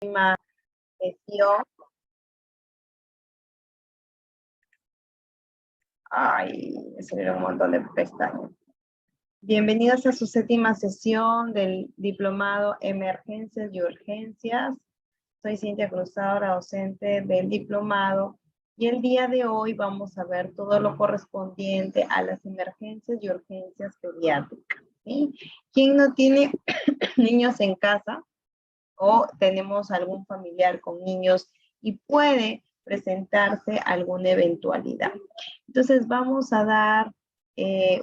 Sesión. Ay, me salieron un montón de pestañas. Bienvenidos a su séptima sesión del Diplomado Emergencias y Urgencias. Soy Cintia Cruzado, docente del Diplomado, y el día de hoy vamos a ver todo lo correspondiente a las emergencias y urgencias pediátricas, ¿sí? ¿Quién no tiene niños en casa o tenemos algún familiar con niños y puede presentarse alguna eventualidad? Entonces vamos a dar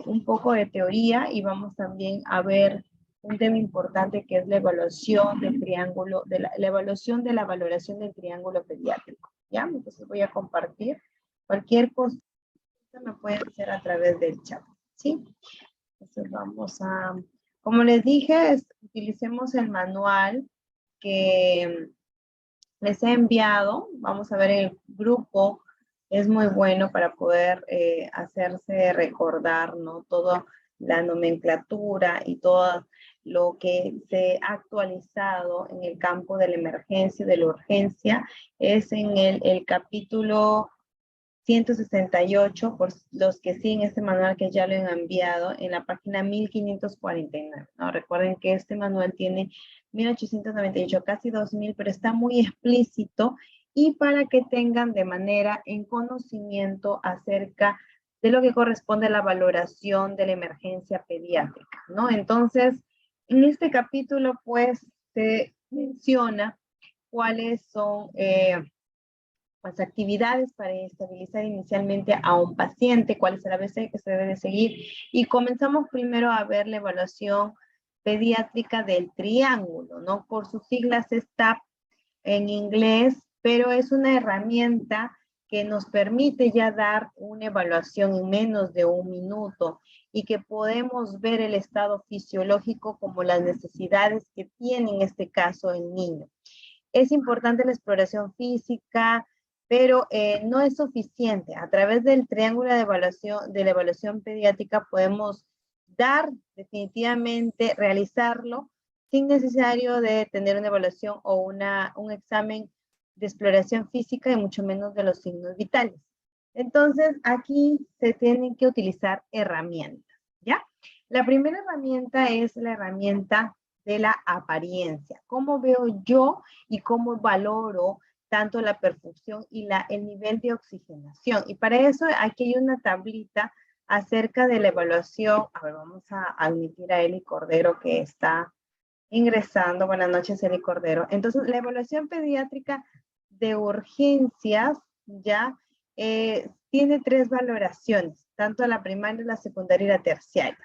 un poco de teoría y vamos también a ver un tema importante que es la evaluación del triángulo, la evaluación de la valoración del triángulo pediátrico. ¿Ya? Entonces voy a compartir. Cualquier cosa me puede hacer a través del chat, ¿sí? Entonces vamos a, como les dije, utilicemos el manual que les he enviado. Vamos a ver el grupo. Es muy bueno para poder hacerse recordar, ¿no? Toda la nomenclatura y todo lo que se ha actualizado en el campo de la emergencia y de la urgencia. Es en el capítulo 168, por los que siguen este manual que ya lo han enviado, en la página 1549, ¿no? Recuerden que este manual tiene 1898, casi 2000, pero está muy explícito y para que tengan de manera en conocimiento acerca de lo que corresponde a la valoración de la emergencia pediátrica, ¿no? Entonces, en este capítulo, pues, se menciona cuáles son las actividades para estabilizar inicialmente a un paciente, cuál es el ABC que se debe de seguir. Y comenzamos primero a ver la evaluación pediátrica del triángulo, ¿no? Por sus siglas es TAP en inglés, pero es una herramienta que nos permite ya dar una evaluación en menos de un minuto y que podemos ver el estado fisiológico como las necesidades que tiene en este caso el niño. Es importante la exploración física, pero no es suficiente. A través del triángulo de la evaluación pediátrica podemos dar definitivamente, realizarlo sin necesario de tener una evaluación o un examen de exploración física y mucho menos de los signos vitales. Entonces, aquí se tienen que utilizar herramientas, ¿ya? La primera herramienta es la herramienta de la apariencia. ¿Cómo veo yo y cómo valoro tanto la perfusión y el nivel de oxigenación? Y para eso aquí hay una tablita acerca de la evaluación. A ver, vamos a admitir a Eli Cordero que está ingresando. Buenas noches, Eli Cordero. Entonces, la evaluación pediátrica de urgencias ya tiene 3 valoraciones, tanto la primaria, la secundaria y la terciaria.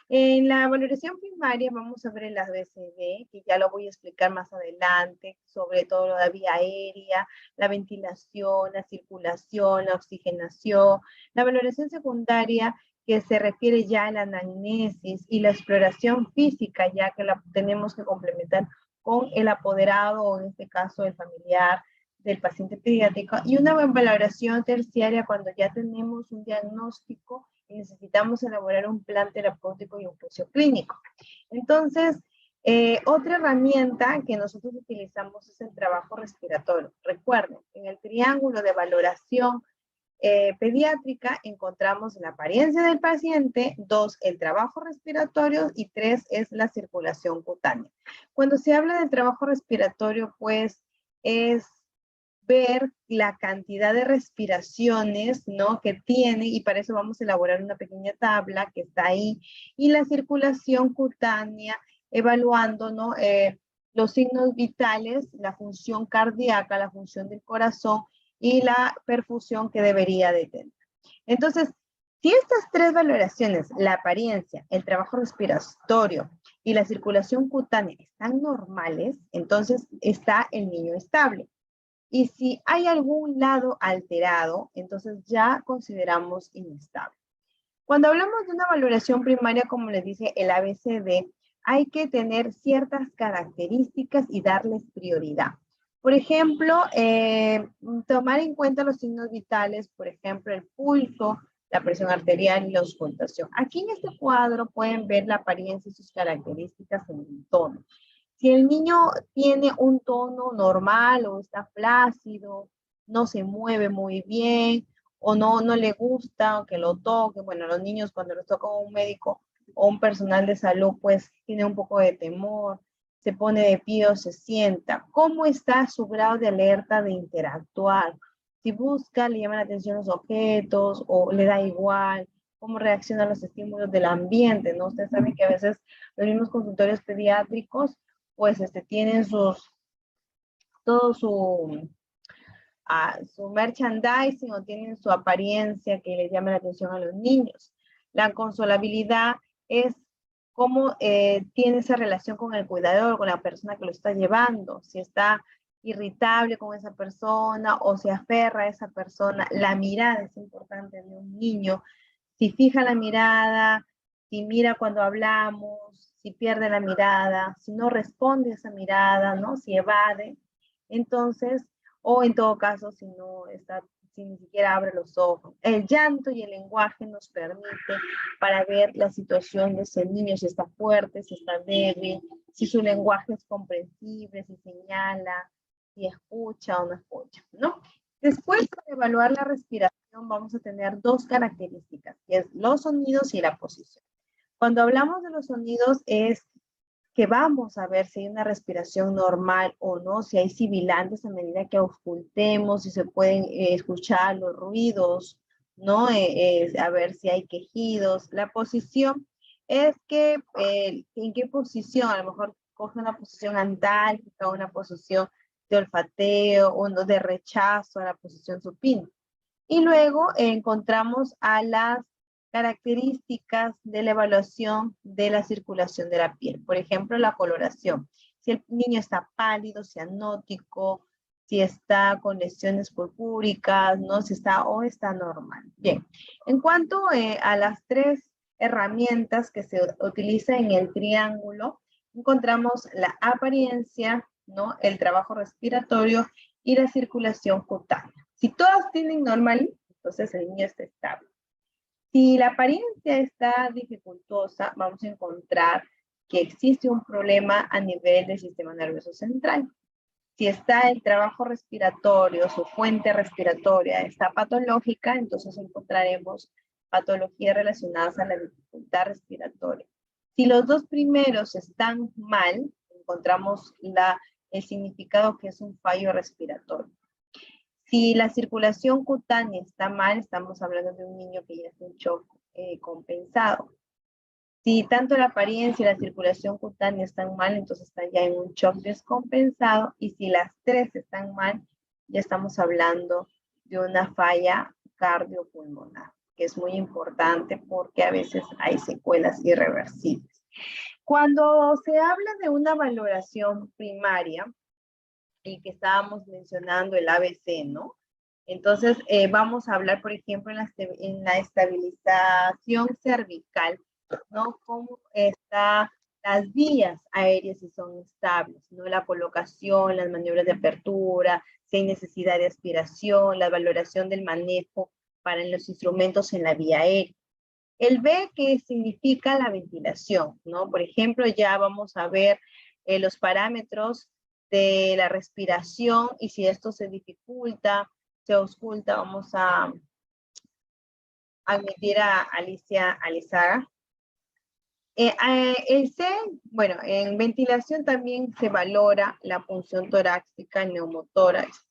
En la valoración primaria vamos a ver el ABCD, que ya lo voy a explicar más adelante, sobre todo la vía aérea, la ventilación, la circulación, la oxigenación. La valoración secundaria, que se refiere ya a la anamnesis y la exploración física, ya que la tenemos que complementar con el apoderado, o en este caso el familiar del paciente pediátrico, y una valoración terciaria cuando ya tenemos un diagnóstico y necesitamos elaborar un plan terapéutico y un juicio clínico. Entonces, otra herramienta que nosotros utilizamos es el trabajo respiratorio. Recuerden, en el triángulo de valoración pediátrica encontramos la apariencia del paciente, 2, el trabajo respiratorio y 3 es la circulación cutánea. Cuando se habla del trabajo respiratorio, pues es ver la cantidad de respiraciones, ¿no?, que tiene, y para eso vamos a elaborar una pequeña tabla que está ahí, y la circulación cutánea, evaluando, ¿no?, los signos vitales, la función cardíaca, la función del corazón y la perfusión que debería de tener. Entonces, si estas 3 valoraciones, la apariencia, el trabajo respiratorio y la circulación cutánea están normales, entonces está el niño estable. Y si hay algún lado alterado, entonces ya consideramos inestable. Cuando hablamos de una valoración primaria, como les dice el ABCD, hay que tener ciertas características y darles prioridad. Por ejemplo, tomar en cuenta los signos vitales, por ejemplo, el pulso, la presión arterial y la auscultación. Aquí en este cuadro pueden ver la apariencia y sus características en el tono. Si el niño tiene un tono normal o está flácido, no se mueve muy bien, o no le gusta que lo toque, bueno, los niños cuando los toca un médico o un personal de salud, pues tiene un poco de temor, se pone de pie o se sienta. ¿Cómo está su grado de alerta de interactuar? Si busca, le llaman la atención los objetos o le da igual, cómo reacciona a los estímulos del ambiente, ¿no? Ustedes saben que a veces los mismos consultorios pediátricos, pues tienen todo su merchandising o tienen su apariencia que les llama la atención a los niños. La consolabilidad es cómo tiene esa relación con el cuidador, con la persona que lo está llevando, si está irritable con esa persona o se aferra a esa persona. La mirada es importante de un niño. Si fija la mirada, si mira cuando hablamos, si pierde la mirada, si no responde a esa mirada, ¿no? Si evade, entonces, o en todo caso, si no está, si ni siquiera abre los ojos. El llanto y el lenguaje nos permite para ver la situación de ese niño, si está fuerte, si está débil, si su lenguaje es comprensible, si señala, si escucha o no escucha, ¿no? Después de evaluar la respiración, vamos a tener dos características, que es los sonidos y la posición. Cuando hablamos de los sonidos es que vamos a ver si hay una respiración normal o no, si hay sibilantes a medida que auscultemos, si se pueden escuchar los ruidos, ¿no? A ver si hay quejidos. La posición es que, ¿en qué posición? A lo mejor coge una posición antálgica, una posición de olfateo, o de rechazo a la posición supina. Y luego encontramos a las características de la evaluación de la circulación de la piel. Por ejemplo, la coloración. Si el niño está pálido, cianótico, si está con lesiones purpúricas, ¿no? Si está o está normal. Bien, en cuanto a las tres herramientas que se utilizan en el triángulo, encontramos la apariencia, ¿no? El trabajo respiratorio y la circulación cutánea. Si todas tienen normal, entonces el niño está estable. Si la apariencia está dificultosa, vamos a encontrar que existe un problema a nivel del sistema nervioso central. Si está el trabajo respiratorio, su fuente respiratoria está patológica, entonces encontraremos patologías relacionadas a la dificultad respiratoria. Si los dos primeros están mal, encontramos el significado que es un fallo respiratorio. Si la circulación cutánea está mal, estamos hablando de un niño que ya es un shock compensado. Si tanto la apariencia y la circulación cutánea están mal, entonces está ya en un shock descompensado. Y si las tres están mal, ya estamos hablando de una falla cardiopulmonar, que es muy importante porque a veces hay secuelas irreversibles. Cuando se habla de una valoración primaria, y que estábamos mencionando el ABC, ¿no? Entonces, vamos a hablar, por ejemplo, en la estabilización cervical, ¿no? Cómo están las vías aéreas si son estables, ¿no? La colocación, las maniobras de apertura, si hay necesidad de aspiración, la valoración del manejo para los instrumentos en la vía aérea. El B, que significa la ventilación, ¿no? Por ejemplo, ya vamos a ver los parámetros de la respiración y si esto se dificulta, se ausculta, vamos a admitir a Alicia Alizaga. El C, bueno, en ventilación también se valora la punción torácica, neumotórax.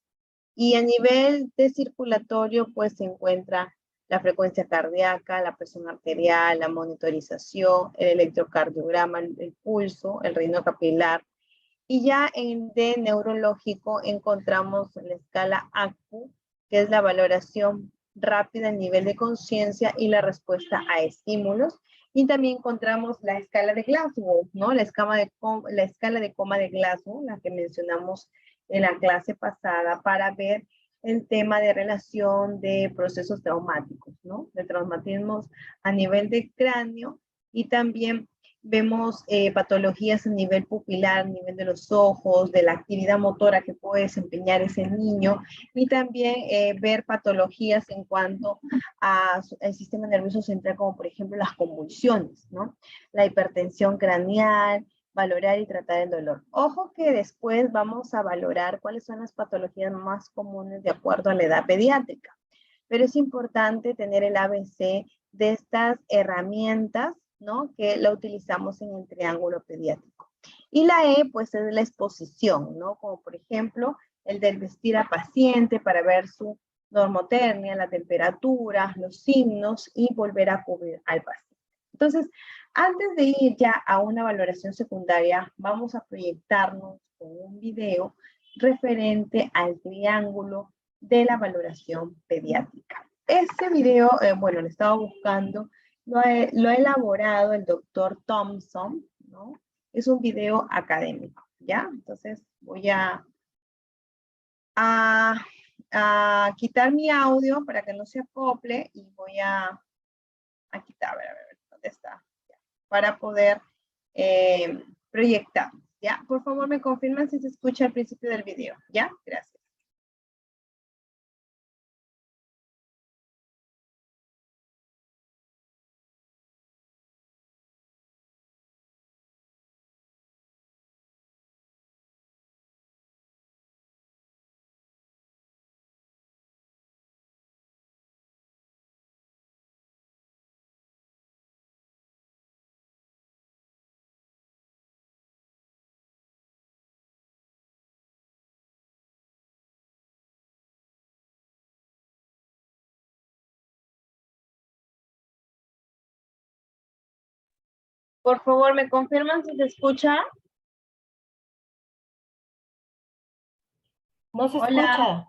Y a nivel de circulatorio, pues se encuentra la frecuencia cardíaca, la presión arterial, la monitorización, el electrocardiograma, el pulso, el ritmo capilar. Y ya en D neurológico encontramos la escala ACU, que es la valoración rápida del nivel de conciencia y la respuesta a estímulos. Y también encontramos la escala de Glasgow, ¿no? La escala de coma de Glasgow, la que mencionamos en la clase pasada, para ver el tema de relación de procesos traumáticos, ¿no? De traumatismos a nivel de cráneo, y también vemos patologías a nivel pupilar, a nivel de los ojos, de la actividad motora que puede desempeñar ese niño, y también ver patologías en cuanto al sistema nervioso central, como por ejemplo las convulsiones, ¿no? La hipertensión craneal, valorar y tratar el dolor. Ojo que después vamos a valorar cuáles son las patologías más comunes de acuerdo a la edad pediátrica. Pero es importante tener el ABC de estas herramientas, ¿no? Que la utilizamos en el triángulo pediátrico. Y la E, pues, es la exposición, ¿no? Como por ejemplo, el del vestir a paciente para ver su normotermia, la temperatura, los signos y volver a cubrir al paciente. Entonces, antes de ir ya a una valoración secundaria, vamos a proyectarnos con un video referente al triángulo de la valoración pediátrica. Este video, bueno, lo estaba buscando, lo ha elaborado el doctor Thompson, ¿no? Es un video académico, ¿ya? Entonces voy a quitar mi audio para que no se acople y voy a quitar, a ver, ¿dónde está? Ya, para poder proyectar, ¿ya? Por favor, me confirman si se escucha al principio del video, ¿ya? Gracias. Por favor, ¿me confirman si se escucha? No se Hola. escucha.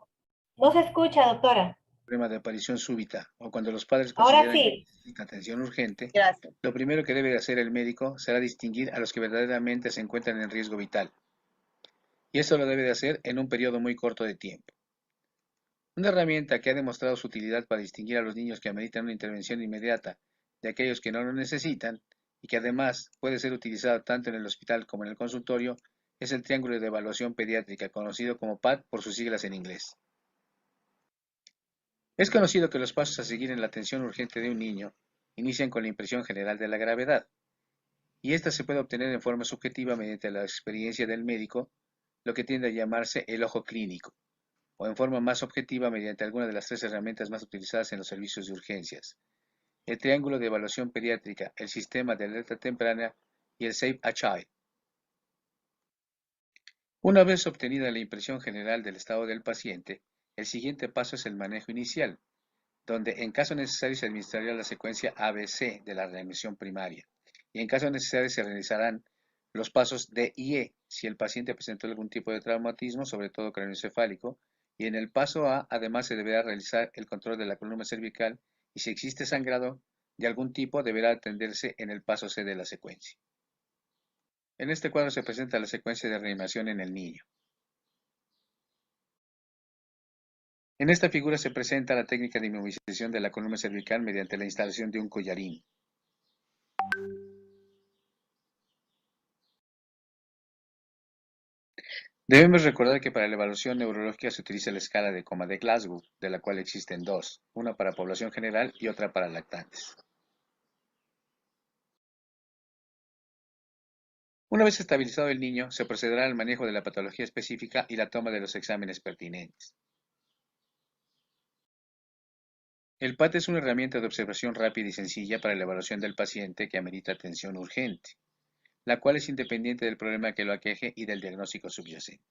No se escucha, doctora. Problema de aparición súbita o cuando los padres Ahora consideran que sí. necesita atención urgente, Gracias. lo primero que debe de hacer el médico será distinguir a los que verdaderamente se encuentran en riesgo vital. Y esto lo debe de hacer en un periodo muy corto de tiempo. Una herramienta que ha demostrado su utilidad para distinguir a los niños que ameritan una intervención inmediata de aquellos que no lo necesitan y que además puede ser utilizada tanto en el hospital como en el consultorio es el triángulo de evaluación pediátrica, conocido como PAD por sus siglas en inglés. Es conocido que los pasos a seguir en la atención urgente de un niño inician con la impresión general de la gravedad, y esta se puede obtener en forma subjetiva mediante la experiencia del médico, lo que tiende a llamarse el ojo clínico, o en forma más objetiva mediante alguna de las tres herramientas más utilizadas en los servicios de urgencias: el triángulo de evaluación pediátrica, el sistema de alerta temprana y el Save a Child. Una vez obtenida la impresión general del estado del paciente, el siguiente paso es el manejo inicial, donde en caso necesario se administraría la secuencia ABC de la readmisión primaria, y en caso necesario se realizarán los pasos D y E si el paciente presentó algún tipo de traumatismo, sobre todo craneoencefálico, y en el paso A además se deberá realizar el control de la columna cervical, y si existe sangrado de algún tipo deberá atenderse en el paso C de la secuencia. En este cuadro se presenta la secuencia de reanimación en el niño. En esta figura se presenta la técnica de inmovilización de la columna cervical mediante la instalación de un collarín. Debemos recordar que para la evaluación neurológica se utiliza la escala de coma de Glasgow, de la cual existen dos, una para población general y otra para lactantes. Una vez estabilizado el niño, se procederá al manejo de la patología específica y la toma de los exámenes pertinentes. El PAT es una herramienta de observación rápida y sencilla para la evaluación del paciente que amerita atención urgente, la cual es independiente del problema que lo aqueje y del diagnóstico subyacente.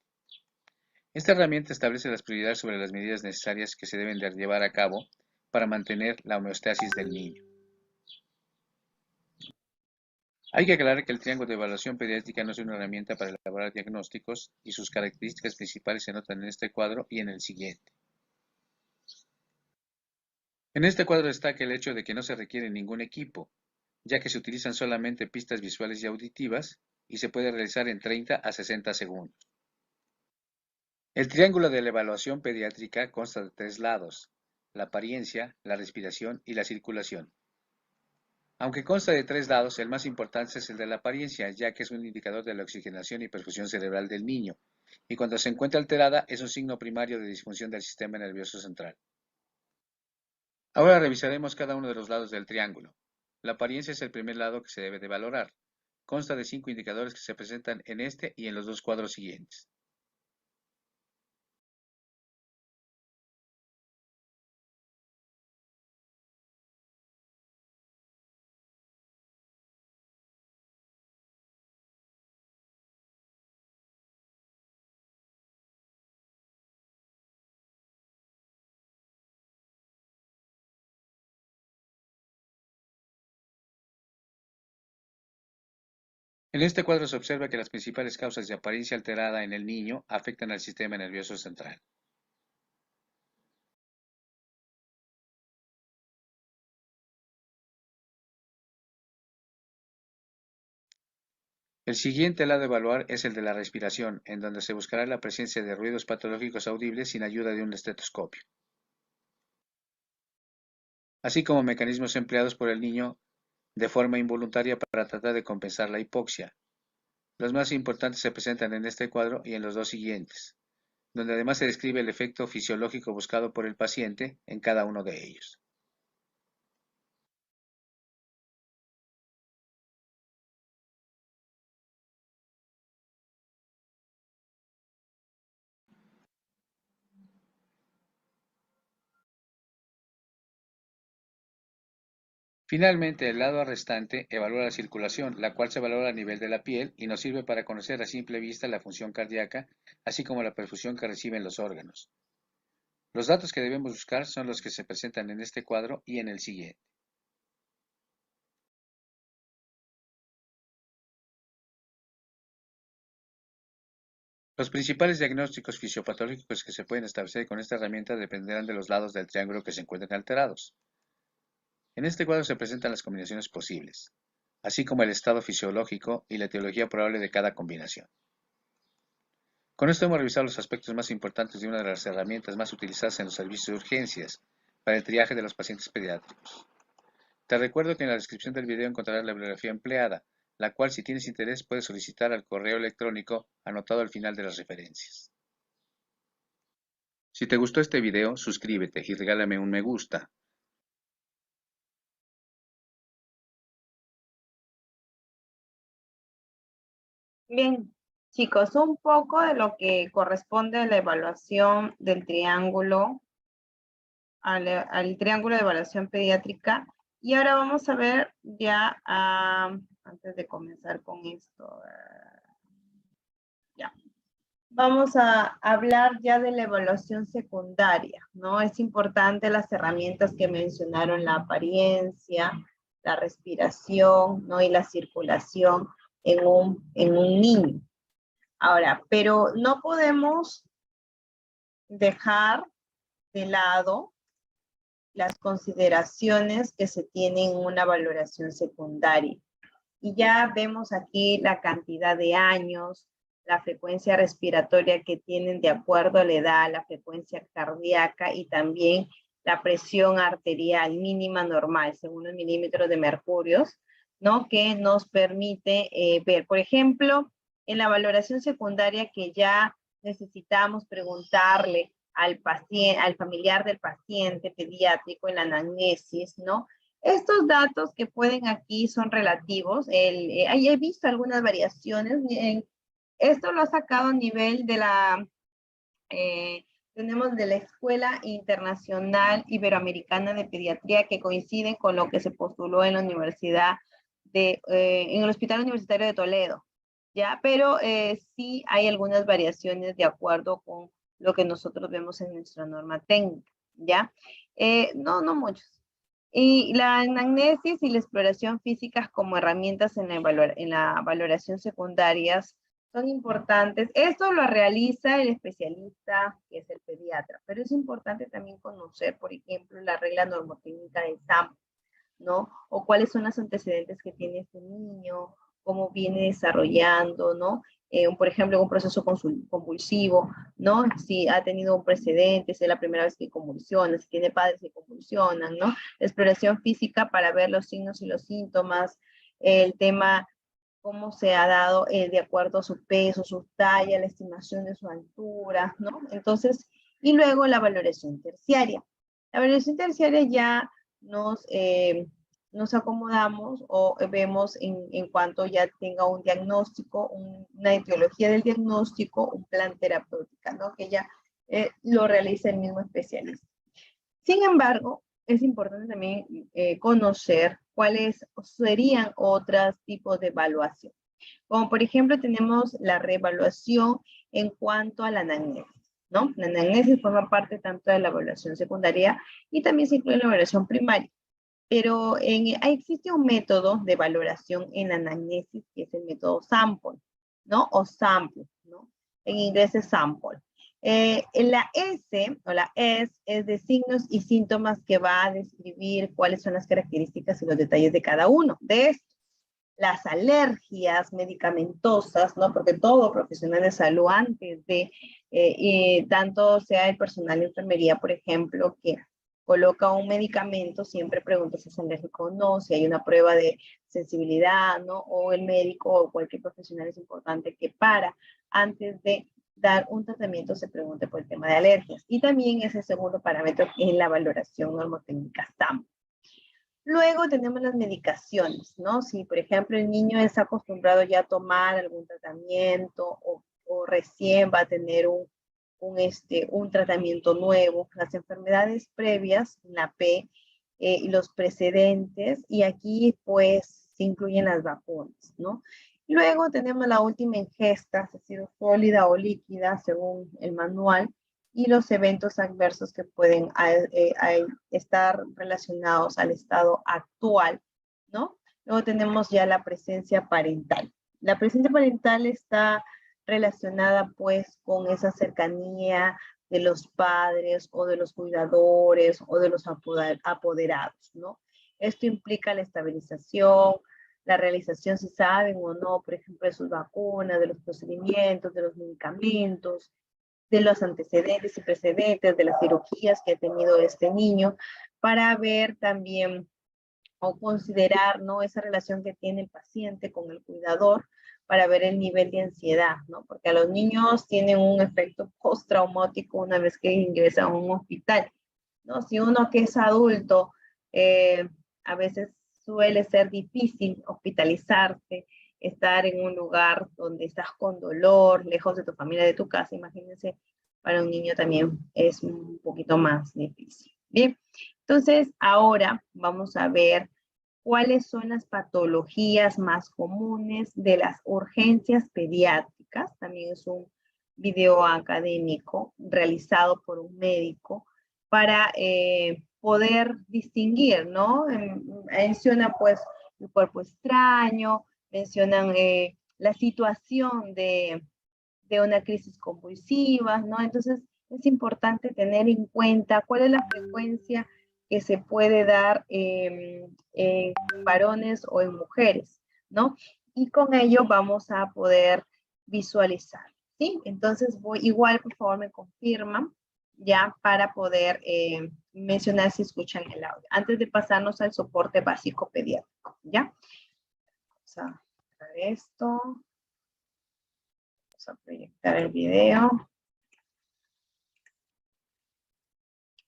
Esta herramienta establece las prioridades sobre las medidas necesarias que se deben de llevar a cabo para mantener la homeostasis del niño. Hay que aclarar que el triángulo de evaluación pediátrica no es una herramienta para elaborar diagnósticos y sus características principales se notan en este cuadro y en el siguiente. En este cuadro destaca el hecho de que no se requiere ningún equipo, ya que se utilizan solamente pistas visuales y auditivas y se puede realizar en 30 a 60 segundos. El triángulo de la evaluación pediátrica consta de tres lados: la apariencia, la respiración y la circulación. Aunque consta de tres lados, el más importante es el de la apariencia, ya que es un indicador de la oxigenación y perfusión cerebral del niño, y cuando se encuentra alterada es un signo primario de disfunción del sistema nervioso central. Ahora revisaremos cada uno de los lados del triángulo. La apariencia es el primer lado que se debe de valorar. Consta de 5 indicadores que se presentan en este y en los dos cuadros siguientes. En este cuadro se observa que las principales causas de apariencia alterada en el niño afectan al sistema nervioso central. El siguiente lado a evaluar es el de la respiración, en donde se buscará la presencia de ruidos patológicos audibles sin ayuda de un estetoscopio, así como mecanismos empleados por el niño de forma involuntaria para tratar de compensar la hipoxia. Los más importantes se presentan en este cuadro y en los dos siguientes, donde además se describe el efecto fisiológico buscado por el paciente en cada uno de ellos. Finalmente, el lado restante evalúa la circulación, la cual se valora a nivel de la piel y nos sirve para conocer a simple vista la función cardíaca, así como la perfusión que reciben los órganos. Los datos que debemos buscar son los que se presentan en este cuadro y en el siguiente. Los principales diagnósticos fisiopatológicos que se pueden establecer con esta herramienta dependerán de los lados del triángulo que se encuentren alterados. En este cuadro se presentan las combinaciones posibles, así como el estado fisiológico y la etiología probable de cada combinación. Con esto hemos revisado los aspectos más importantes de una de las herramientas más utilizadas en los servicios de urgencias para el triaje de los pacientes pediátricos. Te recuerdo que en la descripción del video encontrarás la bibliografía empleada, la cual si tienes interés puedes solicitar al correo electrónico anotado al final de las referencias. Si te gustó este video, suscríbete y regálame un me gusta. Bien, chicos, un poco de lo que corresponde a la evaluación del triángulo, al triángulo de evaluación pediátrica. Y ahora vamos a ver ya, antes de comenzar con esto, ya. Vamos a hablar ya de la evaluación secundaria, ¿no? Es importante las herramientas que mencionaron, la apariencia, la respiración, ¿no? Y la circulación en un niño. Ahora, pero no podemos dejar de lado las consideraciones que se tienen en una valoración secundaria. Y ya vemos aquí la cantidad de años, la frecuencia respiratoria que tienen de acuerdo a la edad, la frecuencia cardíaca y también la presión arterial mínima normal, según los milímetros de mercurio, ¿no? Que nos permite ver, por ejemplo, en la valoración secundaria que ya necesitamos preguntarle al paciente, al familiar del paciente pediátrico en la anamnesis, ¿no? Estos datos que pueden aquí son relativos. Ahí he visto algunas variaciones. Esto lo ha sacado a nivel de la, tenemos de la Escuela Internacional Iberoamericana de Pediatría, que coincide con lo que se postuló en la Universidad en el Hospital Universitario de Toledo, ¿ya? Pero sí hay algunas variaciones de acuerdo con lo que nosotros vemos en nuestra norma técnica, ¿ya? No muchos. Y la anamnesis y la exploración física como herramientas en la valoración secundarias son importantes. Esto lo realiza el especialista, que es el pediatra, pero es importante también conocer, por ejemplo, la regla normotécnica de SAM, ¿no? O cuáles son los antecedentes que tiene este niño, cómo viene desarrollando, ¿no? Por ejemplo, un proceso convulsivo, ¿no? Si ha tenido un precedente, si es la primera vez que convulsiona, si tiene padres que convulsionan, ¿no? La exploración física para ver los signos y los síntomas, el tema, cómo se ha dado de acuerdo a su peso, su talla, la estimación de su altura, ¿no? Entonces, y luego la valoración terciaria. La valoración terciaria ya nos nos acomodamos o vemos en cuanto ya tenga un diagnóstico, una etiología del diagnóstico, un plan terapéutico, ¿no? Que ya lo realiza el mismo especialista. Sin embargo, es importante también conocer cuáles serían otros tipos de evaluación. Como por ejemplo tenemos la reevaluación en cuanto a la anamnesis, ¿no? La anamnesis forma parte tanto de la evaluación secundaria y también se incluye en la evaluación primaria. Pero existe un método de valoración en la anamnesis que es el método sample, ¿no? O sample, ¿no? En inglés es sample. La S o la S es de signos y síntomas que va a describir cuáles son las características y los detalles de cada uno de estos. Las alergias medicamentosas, ¿no? Porque todo profesional de salud antes de, tanto sea el personal de enfermería, por ejemplo, que coloca un medicamento, siempre pregunta si es alérgico o no, si hay una prueba de sensibilidad, ¿no? O el médico o cualquier profesional es importante que antes de dar un tratamiento se pregunte por el tema de alergias. Y también es el segundo parámetro en la valoración normotécnica SAM. Luego tenemos las medicaciones, ¿no? Si, por ejemplo, el niño está acostumbrado ya a tomar algún tratamiento o recién va a tener un tratamiento nuevo, las enfermedades previas, la P, y los precedentes, y aquí pues se incluyen las vacunas, ¿no? Luego tenemos la última ingesta, es decir, sólida o líquida, según el manual, y los eventos adversos que pueden estar relacionados al estado actual, ¿no? Luego tenemos ya la presencia parental. La presencia parental está relacionada pues con esa cercanía de los padres o de los cuidadores o de los apoderados, ¿no? Esto implica la estabilización, la realización, si saben o no, por ejemplo, de sus vacunas, de los procedimientos, de los medicamentos, de los antecedentes y precedentes, de las cirugías que ha tenido este niño, para ver también o considerar, ¿no? Esa relación que tiene el paciente con el cuidador para ver el nivel de ansiedad, ¿no? Porque a los niños tienen un efecto postraumático una vez que ingresan a un hospital, ¿no? Si uno que es adulto, a veces suele ser difícil hospitalizarse, estar en un lugar donde estás con dolor, lejos de tu familia, de tu casa, imagínense, para un niño también es un poquito más difícil. Bien, entonces ahora vamos a ver cuáles son las patologías más comunes de las urgencias pediátricas. También es un video académico realizado por un médico para poder distinguir, ¿no? Menciona pues el cuerpo extraño, mencionan la situación de una crisis convulsiva, ¿no? Entonces es importante tener en cuenta cuál es la frecuencia que se puede dar en varones o en mujeres, ¿no? Y con ello vamos a poder visualizar, ¿sí? Entonces igual, por favor, me confirman ya para poder mencionar si escuchan el audio, antes de pasarnos al soporte básico pediátrico, ¿ya? Vamos a ver esto. Vamos a proyectar el video.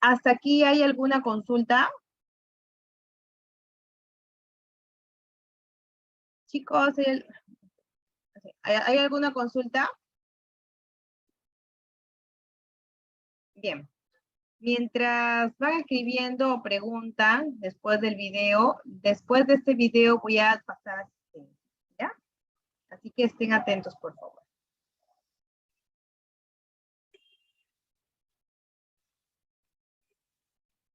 ¿Hasta aquí hay alguna consulta? Chicos, ¿hay alguna consulta? Bien. Mientras van escribiendo o preguntan después del video, después de este video voy a pasar a asistencia, ¿ya? Así que estén atentos, por favor.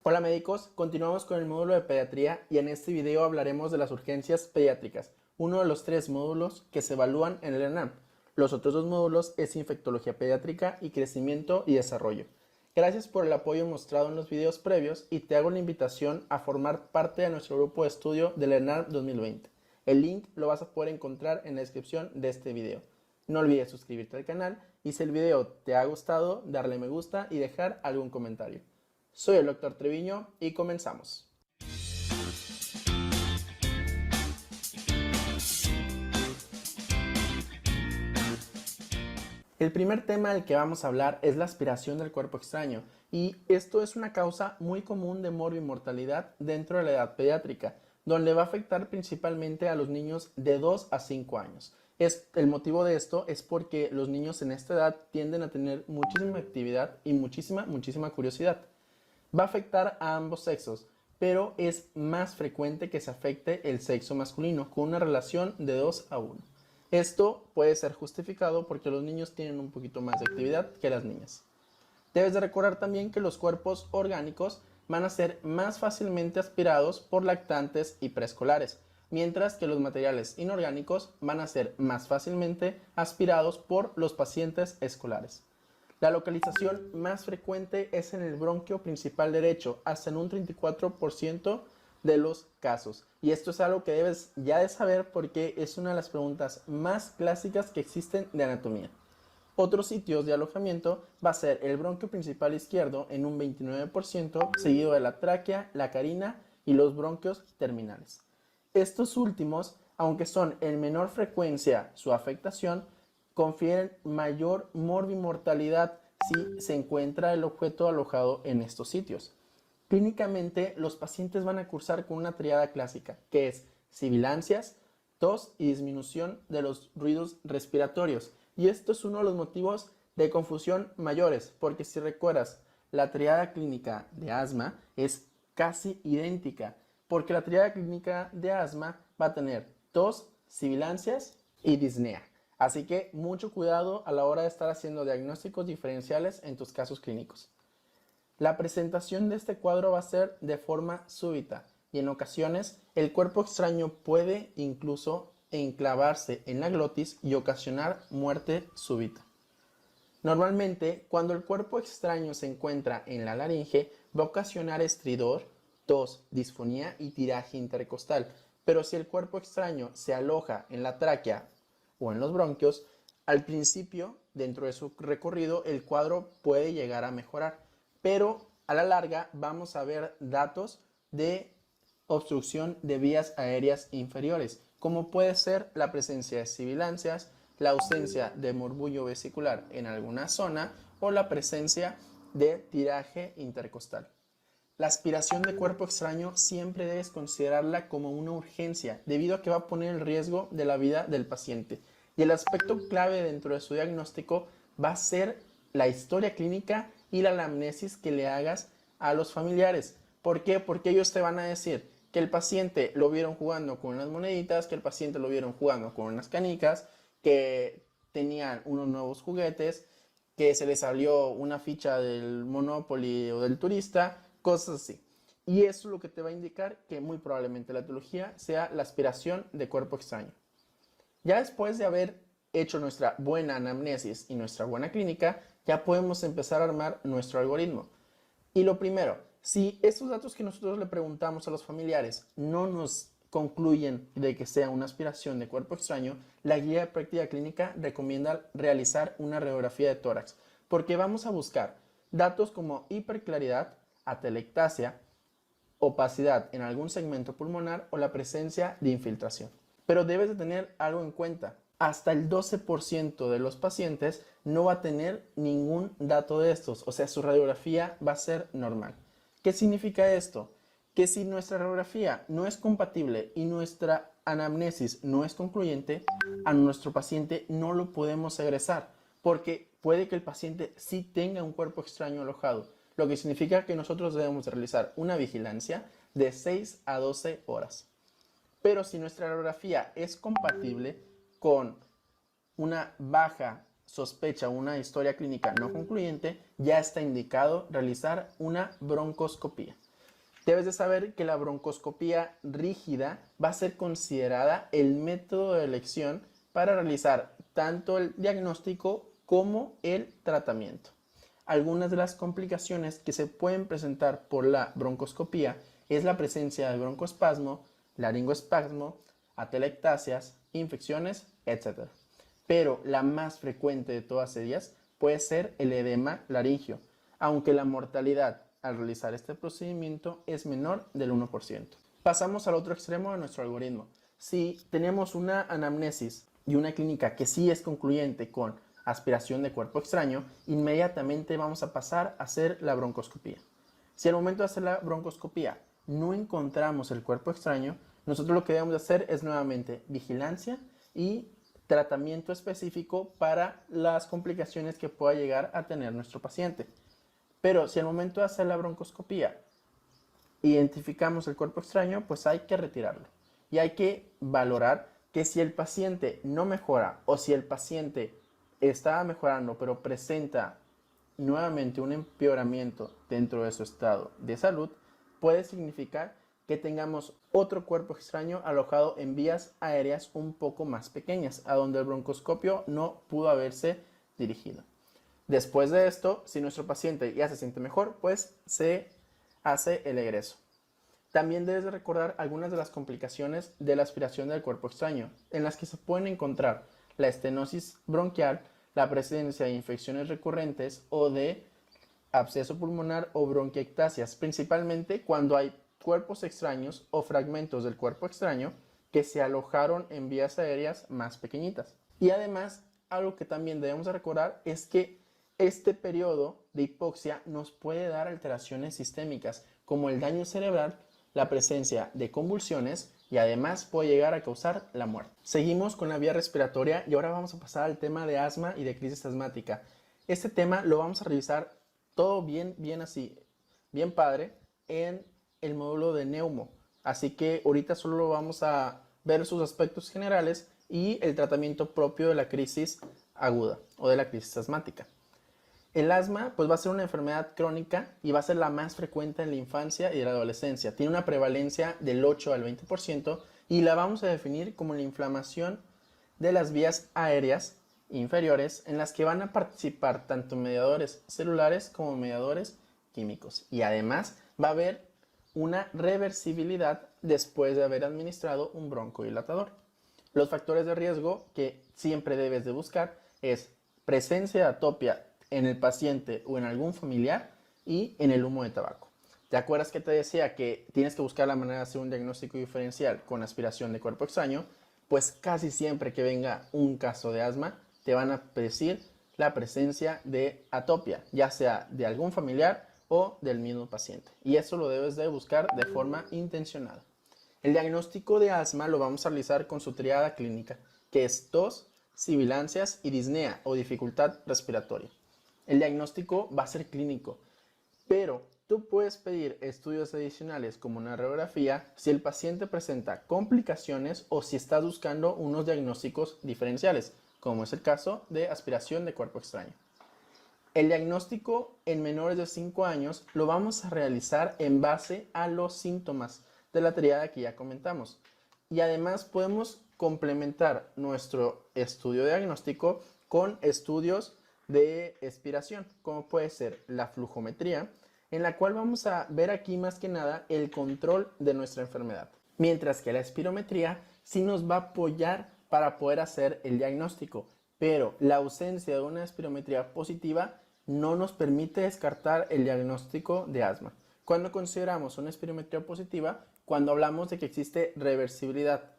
Hola médicos, continuamos con el módulo de pediatría y en este video hablaremos de las urgencias pediátricas, uno de los 3 módulos que se evalúan en el ENAM. Los otros 2 módulos es infectología pediátrica y crecimiento y desarrollo. Gracias por el apoyo mostrado en los videos previos y te hago la invitación a formar parte de nuestro grupo de estudio del ENAM 2020. El link lo vas a poder encontrar en la descripción de este video. No olvides suscribirte al canal y si el video te ha gustado, darle me gusta y dejar algún comentario. Soy el Dr. Treviño y comenzamos. El primer tema del que vamos a hablar es la aspiración del cuerpo extraño y esto es una causa muy común de morbo y mortalidad dentro de la edad pediátrica. donde va a afectar principalmente a los niños de 2 a 5 años. El motivo de esto es porque los niños en esta edad tienden a tener muchísima actividad y muchísima curiosidad. Va a afectar a ambos sexos, pero es más frecuente que se afecte el sexo masculino, con una relación de 2 a 1. Esto puede ser justificado porque los niños tienen un poquito más de actividad que las niñas. Debes de recordar también que los cuerpos orgánicos van a ser más fácilmente aspirados por lactantes y preescolares, mientras que los materiales inorgánicos van a ser más fácilmente aspirados por los pacientes escolares. La localización más frecuente es en el bronquio principal derecho, hasta en un 34% de los casos. Y esto es algo que debes ya de saber porque es una de las preguntas más clásicas que existen de anatomía. Otros sitios de alojamiento va a ser el bronquio principal izquierdo en un 29%, seguido de la tráquea, la carina y los bronquios terminales. Estos últimos, aunque son en menor frecuencia su afectación, confieren mayor morbimortalidad si se encuentra el objeto alojado en estos sitios. Clínicamente, los pacientes van a cursar con una triada clásica, que es sibilancias, tos y disminución de los ruidos respiratorios. Y esto es uno de los motivos de confusión mayores, porque si recuerdas, la triada clínica de asma es casi idéntica, porque la triada clínica de asma va a tener tos, sibilancias y disnea. Así que mucho cuidado a la hora de estar haciendo diagnósticos diferenciales en tus casos clínicos. La presentación de este cuadro va a ser de forma súbita y en ocasiones el cuerpo extraño puede incluso enclavarse en la glotis y ocasionar muerte súbita. Normalmente, cuando el cuerpo extraño se encuentra en la laringe, va a ocasionar estridor, tos, disfonía y tiraje intercostal. Pero si el cuerpo extraño se aloja en la tráquea o en los bronquios, al principio, dentro de su recorrido, el cuadro puede llegar a mejorar. Pero a la larga vamos a ver datos de obstrucción de vías aéreas inferiores, como puede ser la presencia de sibilancias, la ausencia de murmullo vesicular en alguna zona o la presencia de tiraje intercostal. La aspiración de cuerpo extraño siempre debes considerarla como una urgencia, debido a que va a poner en riesgo de la vida del paciente. Y el aspecto clave dentro de su diagnóstico va a ser la historia clínica y la anamnesis que le hagas a los familiares. ¿Por qué? Porque ellos te van a decir que el paciente lo vieron jugando con unas moneditas, que el paciente lo vieron jugando con unas canicas, que tenían unos nuevos juguetes, que se les salió una ficha del Monopoly o del Turista, cosas así. Y eso es lo que te va a indicar que muy probablemente la etiología sea la aspiración de cuerpo extraño. Ya después de haber hecho nuestra buena anamnesis y nuestra buena clínica, ya podemos empezar a armar nuestro algoritmo. Y lo primero, si estos datos que nosotros le preguntamos a los familiares no nos concluyen de que sea una aspiración de cuerpo extraño, la guía de práctica clínica recomienda realizar una radiografía de tórax, porque vamos a buscar datos como hiperclaridad, atelectasia, opacidad en algún segmento pulmonar o la presencia de infiltración. Pero debes de tener algo en cuenta. Hasta el 12% de los pacientes no va a tener ningún dato de estos, o sea, su radiografía va a ser normal. ¿Qué significa esto? Que si nuestra radiografía no es compatible y nuestra anamnesis no es concluyente, a nuestro paciente no lo podemos egresar, porque puede que el paciente sí tenga un cuerpo extraño alojado, lo que significa que nosotros debemos realizar una vigilancia de 6 a 12 horas. Pero si nuestra radiografía es compatible con una baja sospecha, una historia clínica no concluyente, ya está indicado realizar una broncoscopía. Debes de saber que la broncoscopía rígida va a ser considerada el método de elección para realizar tanto el diagnóstico como el tratamiento. Algunas de las complicaciones que se pueden presentar por la broncoscopía es la presencia de broncoespasmo, laringoespasmo, atelectasias, infecciones, etc. Pero la más frecuente de todas ellas puede ser el edema laringio, aunque la mortalidad al realizar este procedimiento es menor del 1%. Pasamos al otro extremo de nuestro algoritmo. Si tenemos una anamnesis y una clínica que sí es concluyente con aspiración de cuerpo extraño, inmediatamente vamos a pasar a hacer la broncoscopía. Si al momento de hacer la broncoscopía no encontramos el cuerpo extraño, Nosotros lo que debemos de hacer es nuevamente vigilancia y tratamiento específico para las complicaciones que pueda llegar a tener nuestro paciente. Pero si al momento de hacer la broncoscopía identificamos el cuerpo extraño, pues hay que retirarlo. Y hay que valorar que si el paciente no mejora o si el paciente está mejorando pero presenta nuevamente un empeoramiento dentro de su estado de salud, puede significar que tengamos otro cuerpo extraño alojado en vías aéreas un poco más pequeñas, a donde el broncoscopio no pudo haberse dirigido. Después de esto, si nuestro paciente ya se siente mejor, pues se hace el egreso. También debes de recordar algunas de las complicaciones de la aspiración del cuerpo extraño, en las que se pueden encontrar la estenosis bronquial, la presencia de infecciones recurrentes o de absceso pulmonar o bronquiectasias, principalmente cuando hay cuerpos extraños o fragmentos del cuerpo extraño que se alojaron en vías aéreas más pequeñitas. Y además, algo que también debemos de recordar es que este periodo de hipoxia nos puede dar alteraciones sistémicas como el daño cerebral, la presencia de convulsiones y además puede llegar a causar la muerte. Seguimos con la vía respiratoria y ahora vamos a pasar al tema de asma y de crisis asmática. Este tema lo vamos a revisar todo bien así, bien padre, en el módulo de neumo. Así que ahorita solo vamos a ver sus aspectos generales y el tratamiento propio de la crisis aguda o de la crisis asmática. El asma pues va a ser una enfermedad crónica y va a ser la más frecuente en la infancia y la adolescencia. Tiene una prevalencia del 8 al 20% y la vamos a definir como la inflamación de las vías aéreas inferiores en las que van a participar tanto mediadores celulares como mediadores químicos. Y además va a haber una reversibilidad después de haber administrado un broncodilatador. Los factores de riesgo que siempre debes de buscar es presencia de atopia en el paciente o en algún familiar y en el humo de tabaco. ¿Te acuerdas que te decía que tienes que buscar la manera de hacer un diagnóstico diferencial con aspiración de cuerpo extraño? Pues casi siempre que venga un caso de asma te van a decir la presencia de atopia, ya sea de algún familiar o del mismo paciente. Y eso lo debes de buscar de forma intencionada. El diagnóstico de asma lo vamos a realizar con su triada clínica, que es tos, sibilancias y disnea o dificultad respiratoria. El diagnóstico va a ser clínico, pero tú puedes pedir estudios adicionales como una radiografía si el paciente presenta complicaciones o si estás buscando unos diagnósticos diferenciales, como es el caso de aspiración de cuerpo extraño. El diagnóstico en menores de 5 años lo vamos a realizar en base a los síntomas de la triada que ya comentamos. Y además podemos complementar nuestro estudio diagnóstico con estudios de expiración, como puede ser la flujometría, en la cual vamos a ver aquí más que nada el control de nuestra enfermedad. Mientras que la espirometría sí nos va a apoyar para poder hacer el diagnóstico, pero la ausencia de una espirometría positiva no nos permite descartar el diagnóstico de asma. Cuando consideramos una espirometría positiva, cuando hablamos de que existe reversibilidad,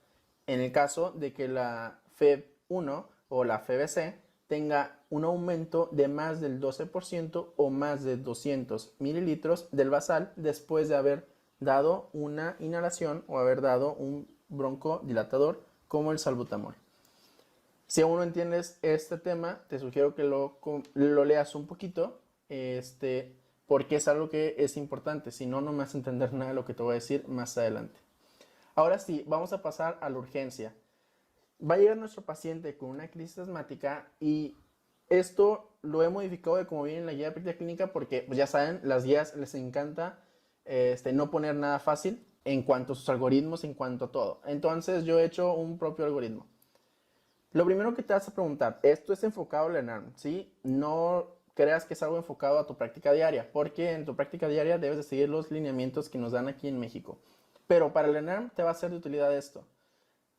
en el caso de que la FEV1 o la FEVC tenga un aumento de más del 12% o más de 200 mililitros del basal después de haber dado una inhalación o haber dado un broncodilatador como el salbutamol. Si aún no entiendes este tema, te sugiero que lo leas un poquito, porque es algo que es importante, si no, no me vas a entender nada de lo que te voy a decir más adelante. Ahora sí, vamos a pasar a la urgencia. Va a llegar nuestro paciente con una crisis asmática y esto lo he modificado de como viene en la guía de práctica clínica porque pues ya saben, las guías les encanta no poner nada fácil en cuanto a sus algoritmos, en cuanto a todo. Entonces yo he hecho un propio algoritmo. Lo primero que te vas a preguntar, esto es enfocado al ENARM, ¿sí? No creas que es algo enfocado a tu práctica diaria, porque en tu práctica diaria debes de seguir los lineamientos que nos dan aquí en México. Pero para el ENARM te va a ser de utilidad esto.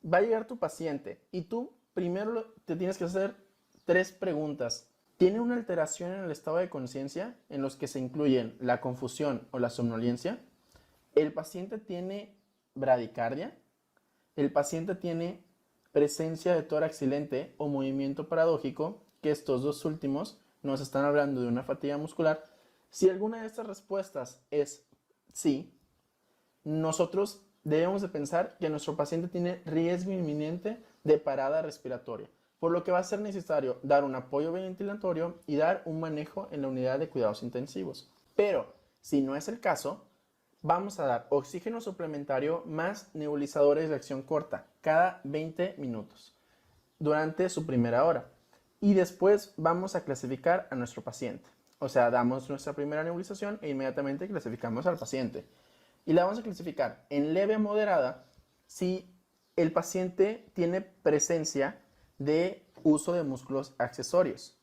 Va a llegar tu paciente y tú primero te tienes que hacer 3 preguntas. ¿Tiene una alteración en el estado de conciencia en los que se incluyen la confusión o la somnolencia? ¿El paciente tiene bradicardia? ¿El paciente tiene presencia de tórax silente o movimiento paradójico? Que estos dos últimos nos están hablando de una fatiga muscular. Si alguna de estas respuestas es sí, nosotros debemos de pensar que nuestro paciente tiene riesgo inminente de parada respiratoria, por lo que va a ser necesario dar un apoyo ventilatorio y dar un manejo en la unidad de cuidados intensivos. Pero, si no es el caso, vamos a dar oxígeno suplementario más nebulizadores de acción corta cada 20 minutos durante su primera hora. Y después vamos a clasificar a nuestro paciente. O sea, damos nuestra primera nebulización e inmediatamente clasificamos al paciente. Y la vamos a clasificar en leve a moderada si el paciente tiene presencia de uso de músculos accesorios.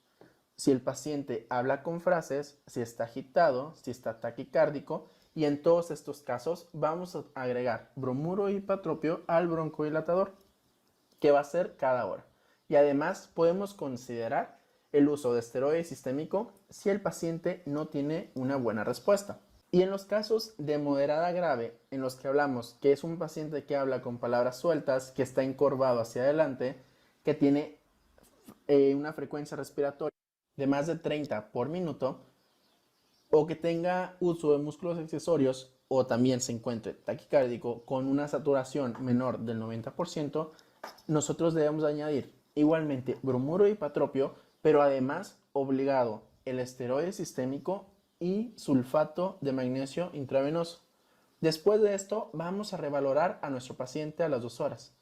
Si el paciente habla con frases, si está agitado, si está taquicárdico, y en todos estos casos vamos a agregar bromuro hipotropio al broncodilatador, que va a ser cada hora. Y además podemos considerar el uso de esteroide sistémico si el paciente no tiene una buena respuesta. Y en los casos de moderada grave, en los que hablamos que es un paciente que habla con palabras sueltas, que está encorvado hacia adelante, que tiene una frecuencia respiratoria de más de 30 por minuto, o que tenga uso de músculos accesorios, o también se encuentre taquicárdico con una saturación menor del 90%, nosotros debemos añadir igualmente bromuro hipotropio, pero además obligado el esteroide sistémico y sulfato de magnesio intravenoso. Después de esto vamos a revalorar a nuestro paciente a las 2 horas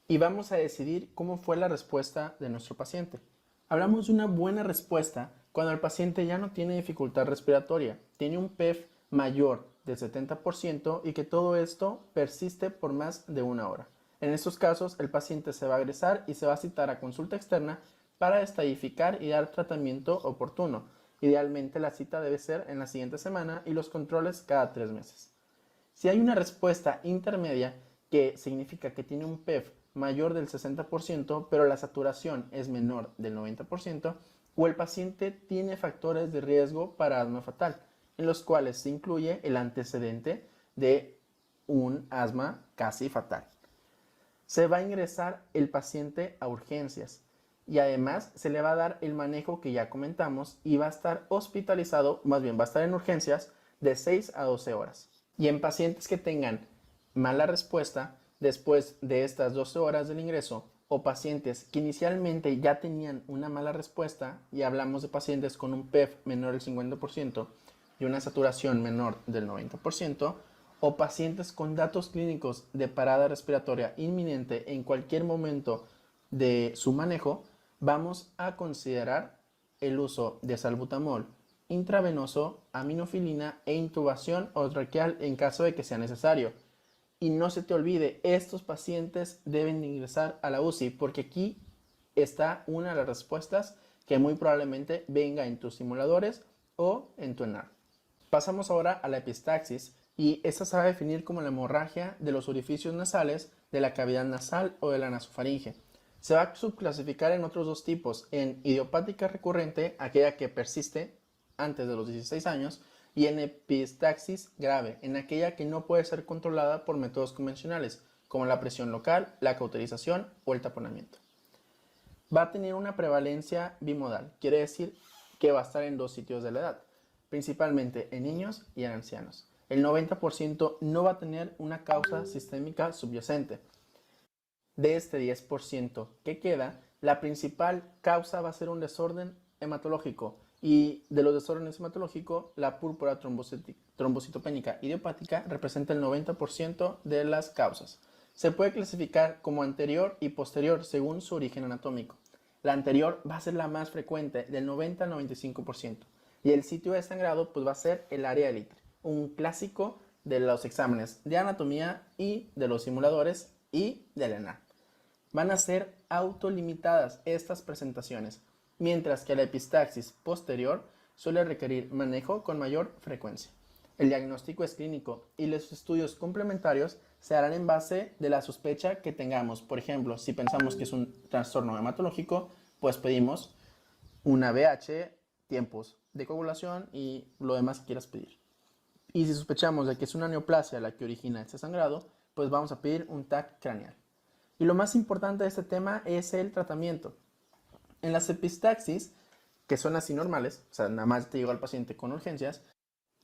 y vamos a decidir cómo fue la respuesta de nuestro paciente. Hablamos de una buena respuesta cuando el paciente ya no tiene dificultad respiratoria, tiene un PEF mayor del 70% y que todo esto persiste por más de 1 hora. En estos casos, el paciente se va a egresar y se va a citar a consulta externa para estadificar y dar tratamiento oportuno. Idealmente, la cita debe ser en la siguiente semana y los controles cada 3 meses. Si hay una respuesta intermedia, que significa que tiene un PEF mayor del 60%, pero la saturación es menor del 90%, o el paciente tiene factores de riesgo para asma fatal, en los cuales se incluye el antecedente de un asma casi fatal. Se va a ingresar el paciente a urgencias y además se le va a dar el manejo que ya comentamos y va a estar hospitalizado, más bien va a estar en urgencias de 6 a 12 horas. Y en pacientes que tengan mala respuesta después de estas 12 horas del ingreso o pacientes que inicialmente ya tenían una mala respuesta, y hablamos de pacientes con un PEF menor del 50% y una saturación menor del 90%, o pacientes con datos clínicos de parada respiratoria inminente en cualquier momento de su manejo, vamos a considerar el uso de salbutamol intravenoso, aminofilina e intubación traqueal en caso de que sea necesario. Y no se te olvide, estos pacientes deben ingresar a la UCI porque aquí está una de las respuestas que muy probablemente venga en tus simuladores o en tu ENAR. Pasamos ahora a la epistaxis, y esta se va a definir como la hemorragia de los orificios nasales, de la cavidad nasal o de la nasofaringe. Se va a subclasificar en otros dos tipos, en idiopática recurrente, aquella que persiste antes de los 16 años, y en epistaxis grave, en aquella que no puede ser controlada por métodos convencionales, como la presión local, la cauterización o el taponamiento. Va a tener una prevalencia bimodal, quiere decir que va a estar en dos sitios de la edad, principalmente en niños y en ancianos. El 90% no va a tener una causa sistémica subyacente. De este 10% que queda, la principal causa va a ser un desorden hematológico, y de los desórdenes hematológicos, la púrpura trombocitopénica idiopática representa el 90% de las causas. Se puede clasificar como anterior y posterior según su origen anatómico. La anterior va a ser la más frecuente, del 90 al 95%, y el sitio de sangrado pues va a ser el área élitre, un clásico de los exámenes de anatomía y de los simuladores y del ENAR. Van a ser autolimitadas estas presentaciones, mientras que la epistaxis posterior suele requerir manejo con mayor frecuencia. El diagnóstico es clínico y los estudios complementarios se harán en base de la sospecha que tengamos. Por ejemplo, si pensamos que es un trastorno hematológico, pues pedimos una BH, tiempos de coagulación y lo demás que quieras pedir. Y si sospechamos de que es una neoplasia la que origina este sangrado, pues vamos a pedir un TAC craneal. Y lo más importante de este tema es el tratamiento. En las epistaxis, que son así normales, o sea, nada más te llegó al paciente con urgencias,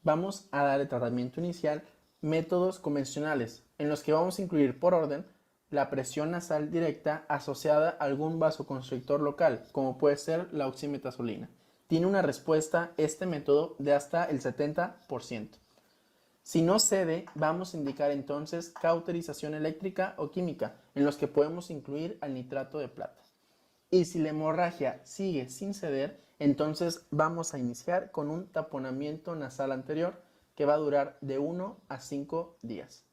vamos a dar el tratamiento inicial métodos convencionales, en los que vamos a incluir por orden la presión nasal directa asociada a algún vasoconstrictor local, como puede ser la oximetazolina. Tiene una respuesta este método de hasta el 70%. Si no cede, vamos a indicar entonces cauterización eléctrica o química, en los que podemos incluir al nitrato de plata. Y si la hemorragia sigue sin ceder, entonces vamos a iniciar con un taponamiento nasal anterior que va a durar de 1 a 5 días.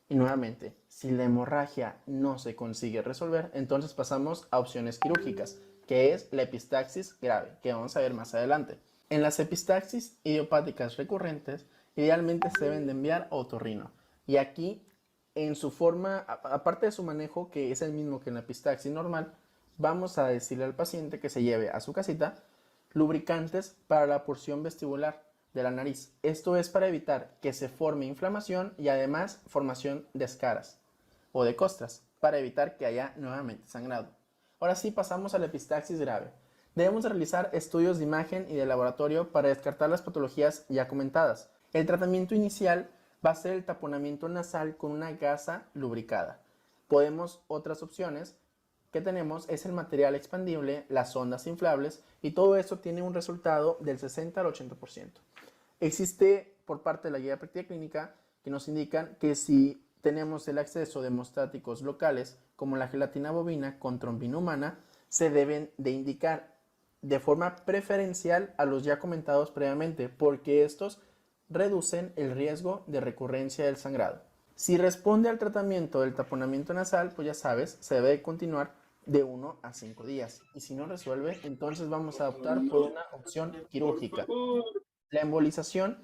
Y nuevamente, si la hemorragia no se consigue resolver, entonces pasamos a opciones quirúrgicas, que es la epistaxis grave, que vamos a ver más adelante. En las epistaxis idiopáticas recurrentes, idealmente se deben de enviar a otorrino. Y aquí, en su forma, aparte de su manejo, que es el mismo que en la epistaxis normal, vamos a decirle al paciente que se lleve a su casita lubricantes para la porción vestibular de la nariz. Esto es para evitar que se forme inflamación y además formación de escaras o de costras, para evitar que haya nuevamente sangrado. Ahora sí pasamos a la epistaxis grave. Debemos realizar estudios de imagen y de laboratorio para descartar las patologías ya comentadas. El tratamiento inicial va a ser el taponamiento nasal con una gasa lubricada. Otras opciones que tenemos es el material expandible, las sondas inflables, y todo esto tiene un resultado del 60 al 80%. Existe por parte de la guía de práctica clínica que nos indican que si tenemos el acceso de hemostáticos locales como la gelatina bovina con trombina humana, se deben de indicar de forma preferencial a los ya comentados previamente, porque estos reducen el riesgo de recurrencia del sangrado. Si responde al tratamiento del taponamiento nasal, pues ya sabes, se debe continuar de 1 a 5 días. Y si no resuelve, entonces vamos a optar por una opción quirúrgica. La embolización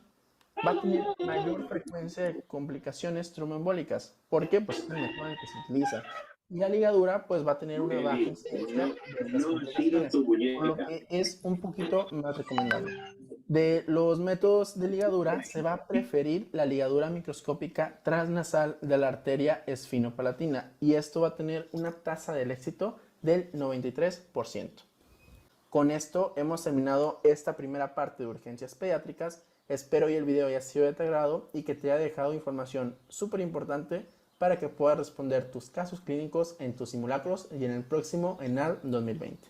va a tener mayor frecuencia de complicaciones tromboembólicas. ¿Por qué? Pues es el método en el que se utiliza. Y la ligadura pues va a tener una baja incidencia de estas complicaciones, por lo que es un poquito más recomendable. De los métodos de ligadura se va a preferir la ligadura microscópica transnasal de la arteria esfinopalatina, y esto va a tener una tasa del éxito del 93%. Con esto hemos terminado esta primera parte de urgencias pediátricas. Espero que el video haya sido de tu agrado y que te haya dejado información súper importante para que puedas responder tus casos clínicos en tus simulacros y en el próximo ENAL 2020.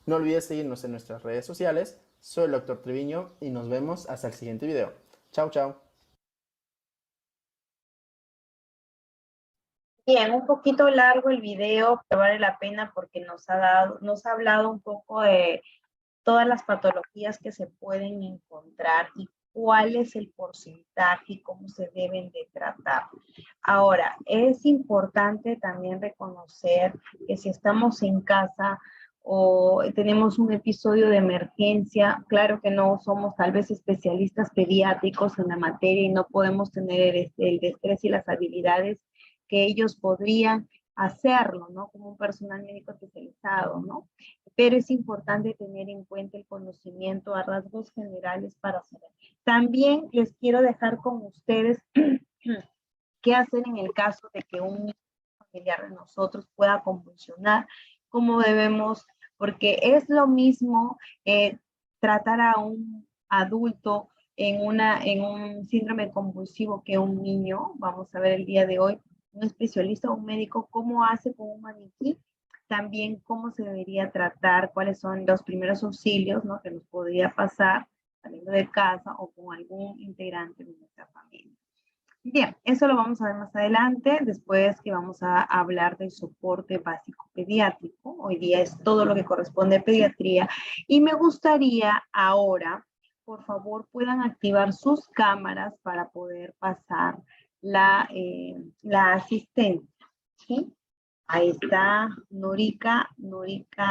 No olvides seguirnos en nuestras redes sociales. Soy el Dr. Treviño y nos vemos hasta el siguiente video. Chao, chao. Bien, un poquito largo el video, pero vale la pena porque nos ha hablado un poco de todas las patologías que se pueden encontrar y cuál es el porcentaje y cómo se deben de tratar. Ahora, es importante también reconocer que si estamos en casa o tenemos un episodio de emergencia, claro que no somos tal vez especialistas pediátricos en la materia y no podemos tener el destreza y las habilidades que ellos podrían hacerlo, ¿no? Como un personal médico especializado, ¿no? Pero es importante tener en cuenta el conocimiento a rasgos generales para saber. También les quiero dejar con ustedes qué hacer en el caso de que un familiar de nosotros pueda convulsionar, cómo debemos, porque es lo mismo tratar a un adulto en un síndrome convulsivo que un niño. Vamos a ver el día de hoy un especialista o un médico cómo hace con un maniquí, también cómo se debería tratar, cuáles son los primeros auxilios, ¿no?, que nos podría pasar saliendo de casa o con algún integrante de nuestra familia. Bien, eso lo vamos a ver más adelante, después que vamos a hablar del soporte básico pediátrico. Hoy día es todo lo que corresponde a pediatría. Y me gustaría ahora, por favor, puedan activar sus cámaras para poder pasar la asistencia, ¿sí? Ahí está Norica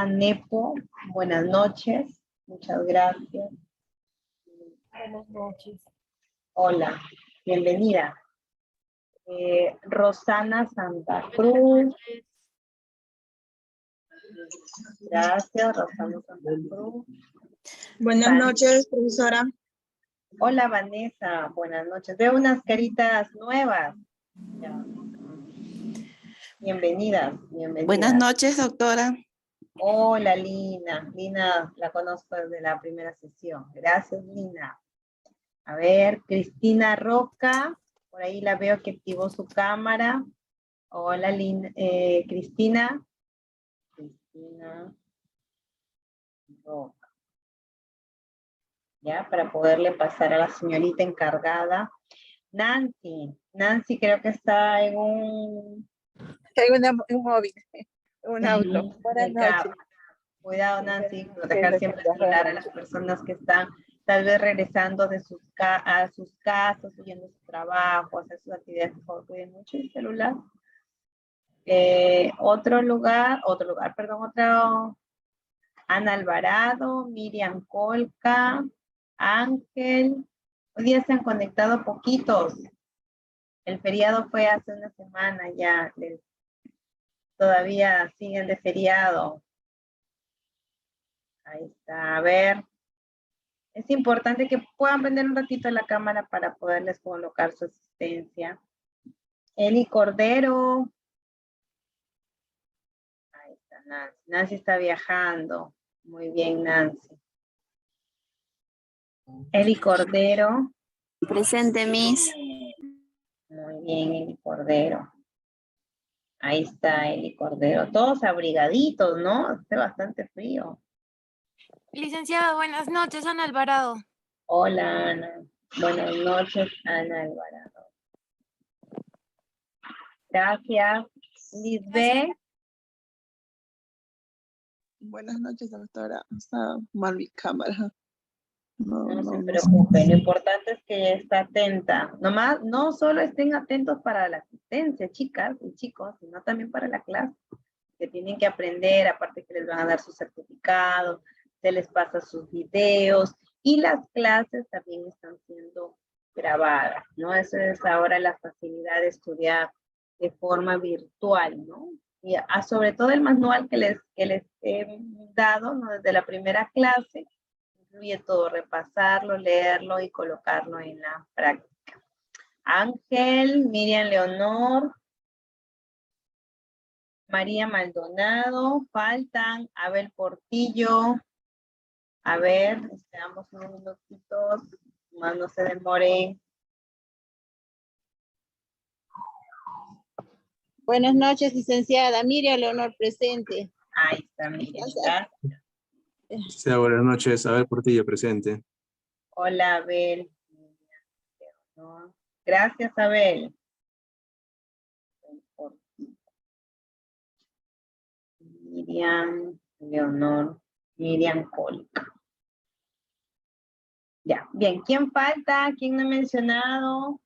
Nepo. Buenas noches, muchas gracias. Buenas noches. Hola, bienvenida. Rosana Santa Cruz. Gracias, Rosana Santa Cruz. Buenas noches, profesora. Hola, Vanessa. Buenas noches. Veo unas caritas nuevas. Ya. Bienvenidas. Buenas noches, doctora. Hola, Lina. Lina la conozco desde la primera sesión. Gracias, Lina. A ver, Cristina Roca. Por ahí la veo que activó su cámara. Hola, Cristina. Cristina. Roca. Ya, para poderle pasar a la señorita encargada. Nancy. Nancy creo que está en un... Un móvil, un auto. Buenas noches. Cuidado, Nancy, no dejar siempre el celular a las personas que están tal vez regresando de a sus casas, huyendo de su trabajo, a hacer sus actividades. Por favor, cuiden mucho el celular. Otro, Ana Alvarado, Miriam Colca, Ángel. Hoy día se han conectado poquitos. El feriado fue hace una semana ya. Todavía siguen de feriado. Ahí está, a ver. Es importante que puedan prender un ratito la cámara para poderles colocar su asistencia. Eli Cordero. Ahí está Nancy. Nancy está viajando. Muy bien, Nancy. Eli Cordero. Presente, Miss. Muy bien, Eli Cordero. Ahí está Eli Cordero. Todos abrigaditos, ¿no? Hace bastante frío. Licenciada, buenas noches, Ana Alvarado. Hola, Ana. Buenas noches, Ana Alvarado. Gracias. Lisbeth. Buenas noches, doctora. Está mal mi cámara. No se preocupe, lo importante es que está atenta. Nomás, no solo estén atentos para la asistencia, chicas y chicos, sino también para la clase, que tienen que aprender, aparte que les van a dar su certificado, se les pasa sus videos, y las clases también están siendo grabadas, ¿no? Eso es ahora la facilidad de estudiar de forma virtual, ¿no? Y sobre todo el manual que les he dado, ¿no? Desde la primera clase, incluye todo, repasarlo, leerlo y colocarlo en la práctica. Ángel, Miriam Leonor, María Maldonado, faltan Abel Portillo. A ver, esperamos unos minutitos, más no se demoren. Buenas noches, licenciada. Miriam Leonor, presente. Ahí está, Miriam. Sí, buenas noches, Abel Portillo, presente. Hola, Abel. Gracias, Abel. Miriam Leonor, Miriam Colca. Ya, bien. ¿Quién falta? ¿Quién no he mencionado?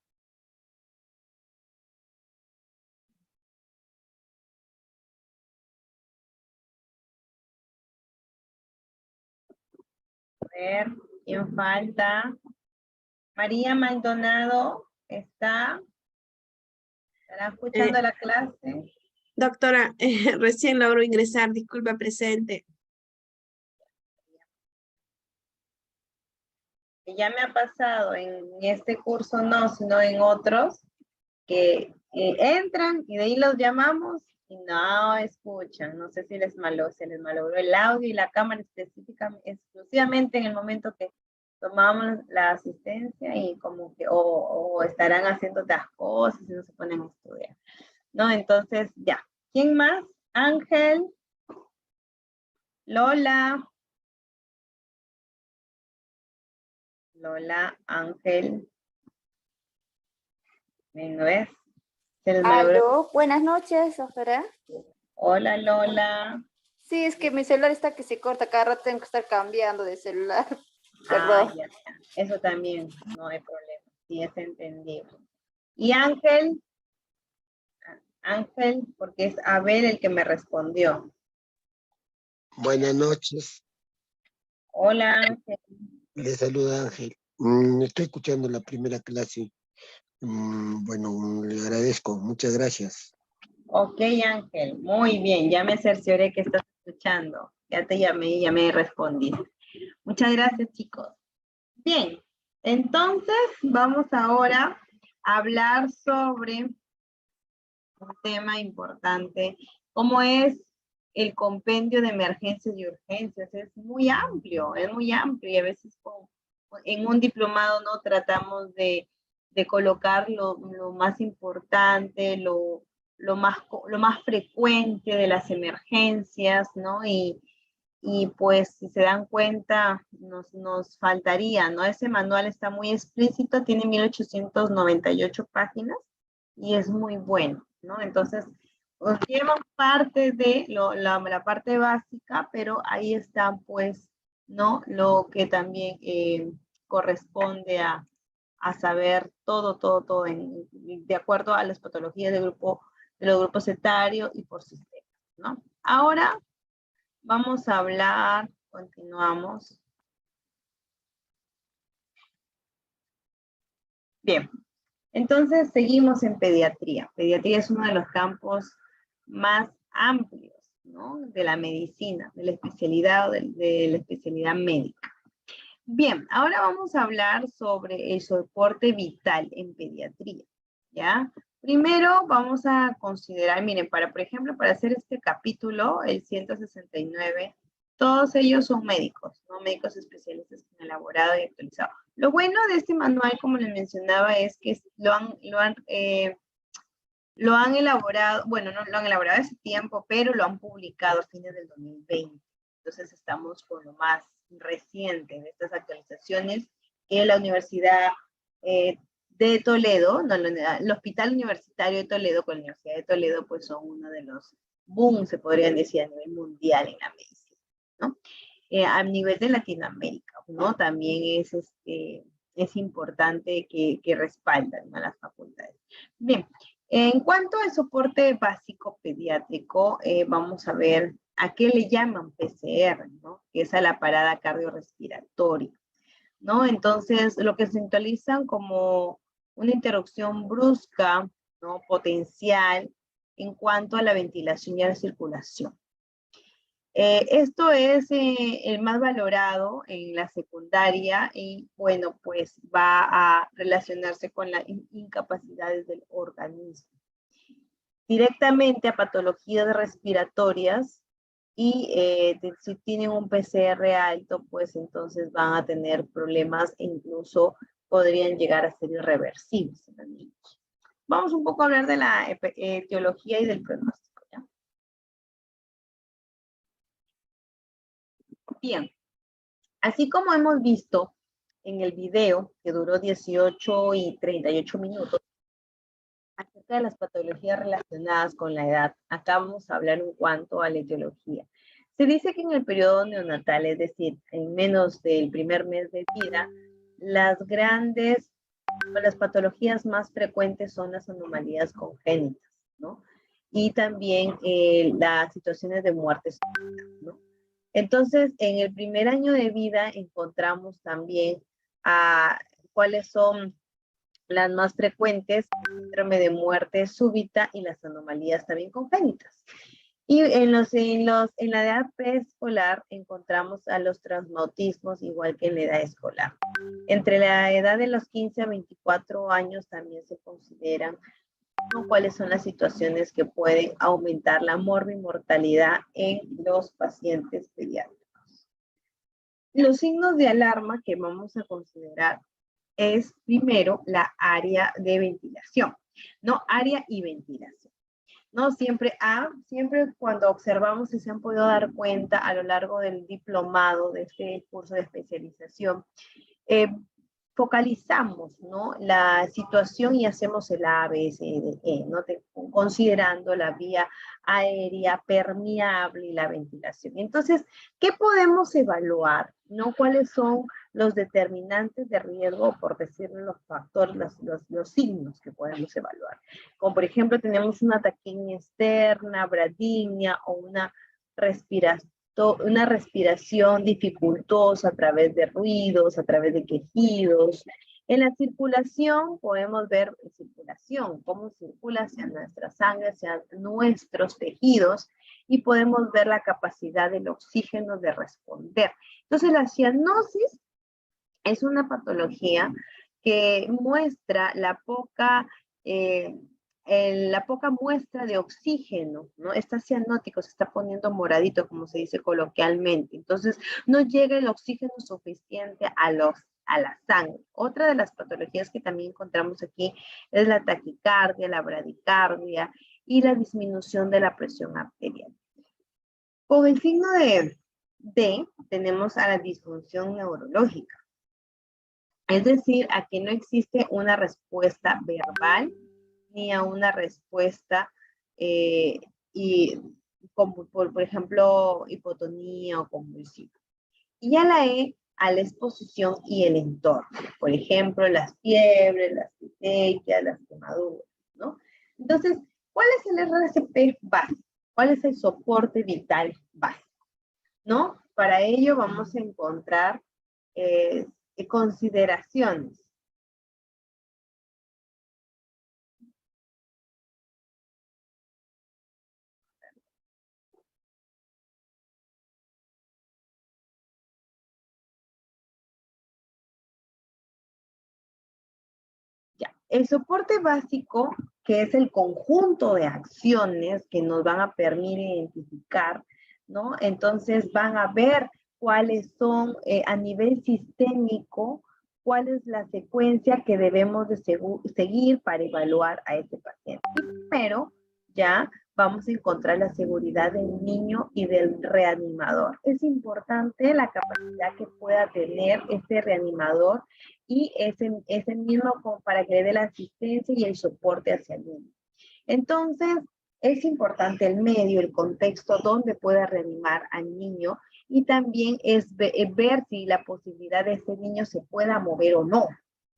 A ver, ¿quién falta? María Maldonado, ¿está? ¿Estará escuchando la clase? Doctora, recién logro ingresar, disculpa, presente. Ya me ha pasado en este curso, no, sino en otros, que entran y de ahí los llamamos y no escuchan. No sé si se les malogró el audio y la cámara exclusivamente en el momento que tomamos la asistencia y como que o estarán haciendo otras cosas y no se ponen a estudiar. ¿No? Entonces, ya. ¿Quién más? Ángel. Lola. Lola, Ángel. ¿No es? Aló, buenas noches, doctora. Hola, Lola. Sí, es que mi celular está que se corta, cada rato tengo que estar cambiando de celular. Perdón. Ya. Eso también, no hay problema. Sí, es entendible. ¿Y Ángel? Ángel, porque es Abel el que me respondió. Buenas noches. Hola, Ángel. Le saluda Ángel. Estoy escuchando la primera clase. Bueno, le agradezco. Muchas gracias. Ok, Ángel. Muy bien. Ya me cercioré que estás escuchando. Ya te llamé y ya me respondiste. Muchas gracias, chicos. Bien. Entonces, vamos ahora a hablar sobre un tema importante, como es el compendio de emergencias y urgencias. Es muy amplio y a veces en un diplomado no tratamos de colocar lo más importante, lo más frecuente de las emergencias, ¿no? Y pues si se dan cuenta, nos faltaría, ¿no? Ese manual está muy explícito, tiene 1898 páginas y es muy bueno, ¿no? Entonces, llevan parte de la parte básica, pero ahí está, pues, ¿no? Lo que también corresponde a saber todo, de acuerdo a las patologías de los grupos etarios y por sistemas, ¿no? Ahora vamos a hablar, continuamos. Bien, entonces seguimos en pediatría. Pediatría es uno de los campos más amplios, ¿no? De la medicina, de la especialidad de la especialidad médica. Bien, ahora vamos a hablar sobre el soporte vital en pediatría, ¿ya? Primero vamos a considerar, miren, por ejemplo, para hacer este capítulo, el 169, todos ellos son médicos, ¿no? Médicos especialistas que han elaborado y actualizado. Lo bueno de este manual, como les mencionaba, es que lo han elaborado, bueno, no lo han elaborado hace tiempo, pero lo han publicado a fines del 2020. Entonces estamos con lo más reciente de estas actualizaciones que la Universidad de Toledo, no, el Hospital Universitario de Toledo con la Universidad de Toledo, pues son uno de los boom, se podrían decir, a nivel mundial en la medicina, ¿no? A nivel de Latinoamérica, ¿no? También es importante que respaldan, ¿no?, las facultades. Bien, en cuanto al soporte básico pediátrico, vamos a ver a qué le llaman PCR, ¿no? Que es a la parada cardiorrespiratoria, ¿no? Entonces, lo que se actualizan como una interrupción brusca, ¿no?, potencial en cuanto a la ventilación y a la circulación. Esto es el más valorado en la secundaria y, bueno, pues va a relacionarse con las incapacidades del organismo. Directamente a patologías respiratorias y si tienen un PCR alto, pues entonces van a tener problemas e incluso podrían llegar a ser irreversibles en los niños. Vamos un poco a hablar de la etiología y del pronóstico, ¿ya? Bien, así como hemos visto en el video, que duró 18 y 38 minutos, acerca de las patologías relacionadas con la edad, acá vamos a hablar en cuanto a la etiología. Se dice que en el periodo neonatal, es decir, en menos del primer mes de vida, las patologías más frecuentes son las anomalías congénitas, ¿no? Y también las situaciones de muerte súbita, ¿no? Entonces, en el primer año de vida encontramos también cuáles son las más frecuentes, el síndrome de muerte súbita y las anomalías también congénitas. Y en la edad preescolar encontramos a los transmautismos igual que en la edad escolar. Entre la edad de los 15 a 24 años también se consideran, ¿no?, cuáles son las situaciones que pueden aumentar la morbimortalidad en los pacientes pediátricos. Los signos de alarma que vamos a considerar es primero la área de ventilación, ¿no? Área y ventilación, ¿no? Siempre cuando observamos, si se han podido dar cuenta a lo largo del diplomado de este curso de especialización, focalizamos, ¿no?, la situación y hacemos el A, B, C, D, E, ¿no? Considerando la vía aérea permeable y la ventilación. Entonces, ¿qué podemos evaluar, ¿no? ¿Cuáles son los determinantes de riesgo, por decirlo, los factores, los signos que podemos evaluar? Como por ejemplo, tenemos una taquimia externa, bradimia o una respiración dificultosa a través de ruidos, a través de quejidos. En la circulación podemos ver cómo circula hacia nuestra sangre, hacia nuestros tejidos, y podemos ver la capacidad del oxígeno de responder. Entonces la cianosis es una patología que muestra la poca muestra de oxígeno, ¿no? Está cianótico, se está poniendo moradito, como se dice coloquialmente. Entonces, no llega el oxígeno suficiente a los a la sangre. Otra de las patologías que también encontramos aquí es la taquicardia, la bradicardia y la disminución de la presión arterial. Con el signo de D tenemos a la disfunción neurológica. Es decir, a que no existe una respuesta verbal ni a una respuesta como por ejemplo, hipotonía o convulsiva. Y a la E, a la exposición y el entorno. Por ejemplo, las fiebres, las petequias, las quemaduras, ¿no? Entonces, ¿cuál es el RCP básico? ¿Cuál es el soporte vital básico? ¿No? Para ello vamos a encontrar consideraciones. Ya, el soporte básico, que es el conjunto de acciones que nos van a permitir identificar, ¿no? Entonces van a ver cuáles son a nivel sistémico, cuál es la secuencia que debemos de seguir para evaluar a este paciente. Y primero, ya vamos a encontrar la seguridad del niño y del reanimador. Es importante la capacidad que pueda tener este reanimador y ese mismo como para que le dé la asistencia y el soporte hacia el niño. Entonces, es importante el medio, el contexto donde pueda reanimar al niño y también es ver si la posibilidad de ese niño se pueda mover o no,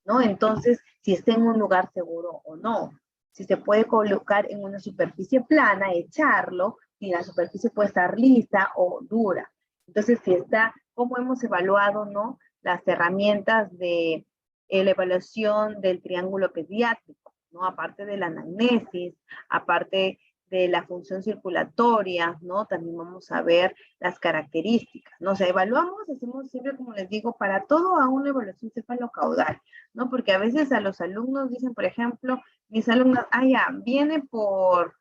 ¿no? Entonces, si está en un lugar seguro o no, si se puede colocar en una superficie plana, echarlo, si la superficie puede estar lisa o dura. Entonces, si está, ¿cómo hemos evaluado, no? Las herramientas de la evaluación del triángulo pediátrico, ¿no? Aparte de la anamnesis, aparte de la función circulatoria, ¿no? También vamos a ver las características, ¿no? O sea, evaluamos, hacemos siempre, como les digo, para todo a una evaluación cefalocaudal, ¿no? Porque a veces a los alumnos dicen, por ejemplo, mis alumnos, ya, viene por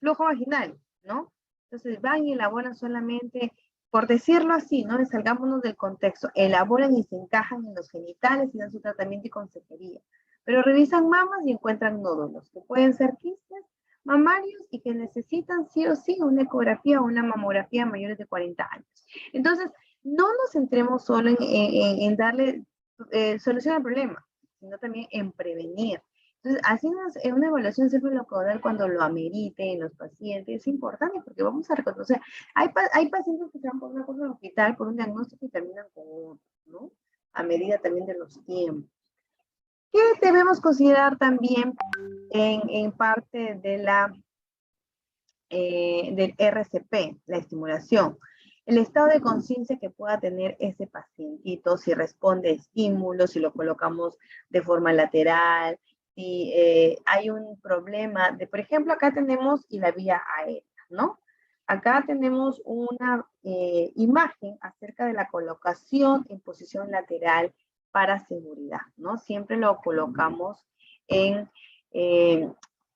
flujo vaginal, ¿no? Entonces van y elaboran solamente, por decirlo así, ¿no? Salgámonos del contexto, elaboran y se encajan en los genitales y dan su tratamiento y consejería. Pero revisan mamas y encuentran nódulos, que pueden ser quistes mamarios y que necesitan sí o sí una ecografía o una mamografía a mayores de 40 años. Entonces, no nos centremos solo en darle solución al problema, sino también en prevenir. Entonces, haciendo una evaluación cefalocaudal cuando lo amerite en los pacientes es importante porque vamos a reconocer, hay pacientes que se van por una cosa en el hospital, por un diagnóstico y terminan con otro, ¿no? A medida también de los tiempos. ¿Qué debemos considerar también en parte de del RCP, la estimulación? El estado de conciencia que pueda tener ese pacientito, si responde a estímulos, si lo colocamos de forma lateral, si hay un problema de, por ejemplo, acá tenemos y la vía aérea, ¿no? Acá tenemos una imagen acerca de la colocación en posición lateral para seguridad, ¿no? Siempre lo colocamos en,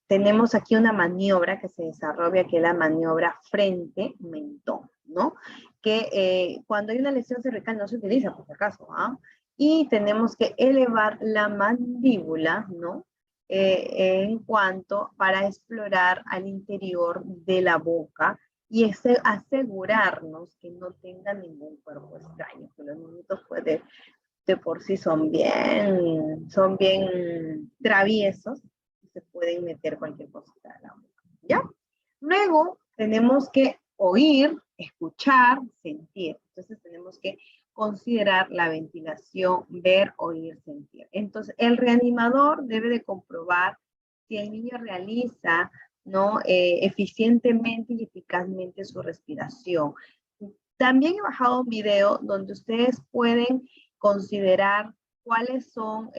tenemos aquí una maniobra que se desarrolla, que es la maniobra frente-mentón, ¿no? Que cuando hay una lesión cervical no se utiliza, por si acaso, ¿ah? Y tenemos que elevar la mandíbula, ¿no? En cuanto para explorar al interior de la boca y asegurarnos que no tenga ningún cuerpo extraño, que los niñitos pueden de por sí son bien traviesos y se pueden meter cualquier cosita a la boca, ¿ya? Luego tenemos que oír, escuchar, sentir. Entonces tenemos que considerar la ventilación, ver, oír, sentir. Entonces el reanimador debe de comprobar si el niño realiza, ¿no? Eficientemente y eficazmente su respiración. También he bajado un video donde ustedes pueden considerar cuáles son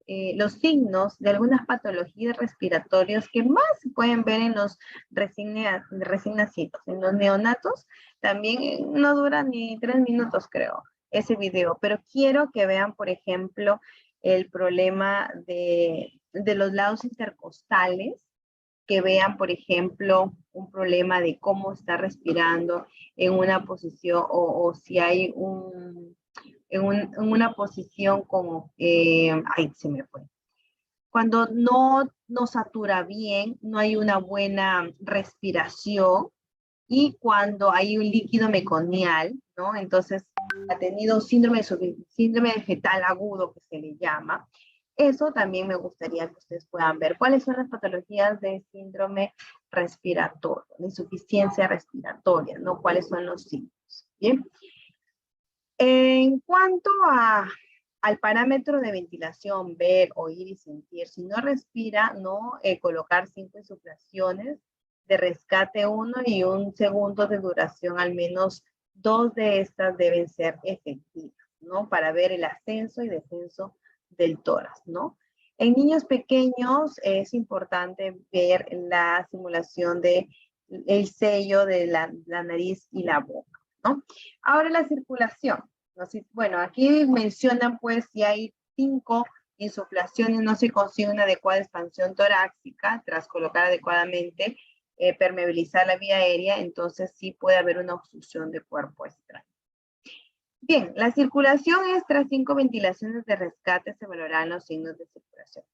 los signos de algunas patologías respiratorias que más se pueden ver en los recién nacidos. En los neonatos también no dura ni 3 minutos, creo, ese video. Pero quiero que vean, por ejemplo, el problema de los lados intercostales, que vean, por ejemplo, un problema de cómo está respirando en una posición o si hay en una posición como, ay, se me fue. Cuando no nos satura bien, no hay una buena respiración, y cuando hay un líquido meconial, ¿no? Entonces ha tenido síndrome de fetal agudo, que se le llama. Eso también me gustaría que ustedes puedan ver. ¿Cuáles son las patologías de síndrome respiratorio, de insuficiencia respiratoria, ¿no? ¿Cuáles son los signos? Bien. En cuanto al parámetro de ventilación, ver, oír y sentir, si no respira, no colocar 5 insuflaciones de rescate 1 y un segundo de duración, al menos 2 de estas deben ser efectivas, ¿no? Para ver el ascenso y descenso del tórax, ¿no? En niños pequeños es importante ver la simulación de el sello de la nariz y la boca, ¿no? Ahora la circulación. ¿No? Bueno, aquí mencionan pues si hay 5 insuflaciones, no se consigue una adecuada expansión torácica tras colocar adecuadamente, permeabilizar la vía aérea, entonces sí puede haber una obstrucción de cuerpo extraño. Bien, la circulación es tras 5 ventilaciones de rescate, se valorarán los signos de circulación.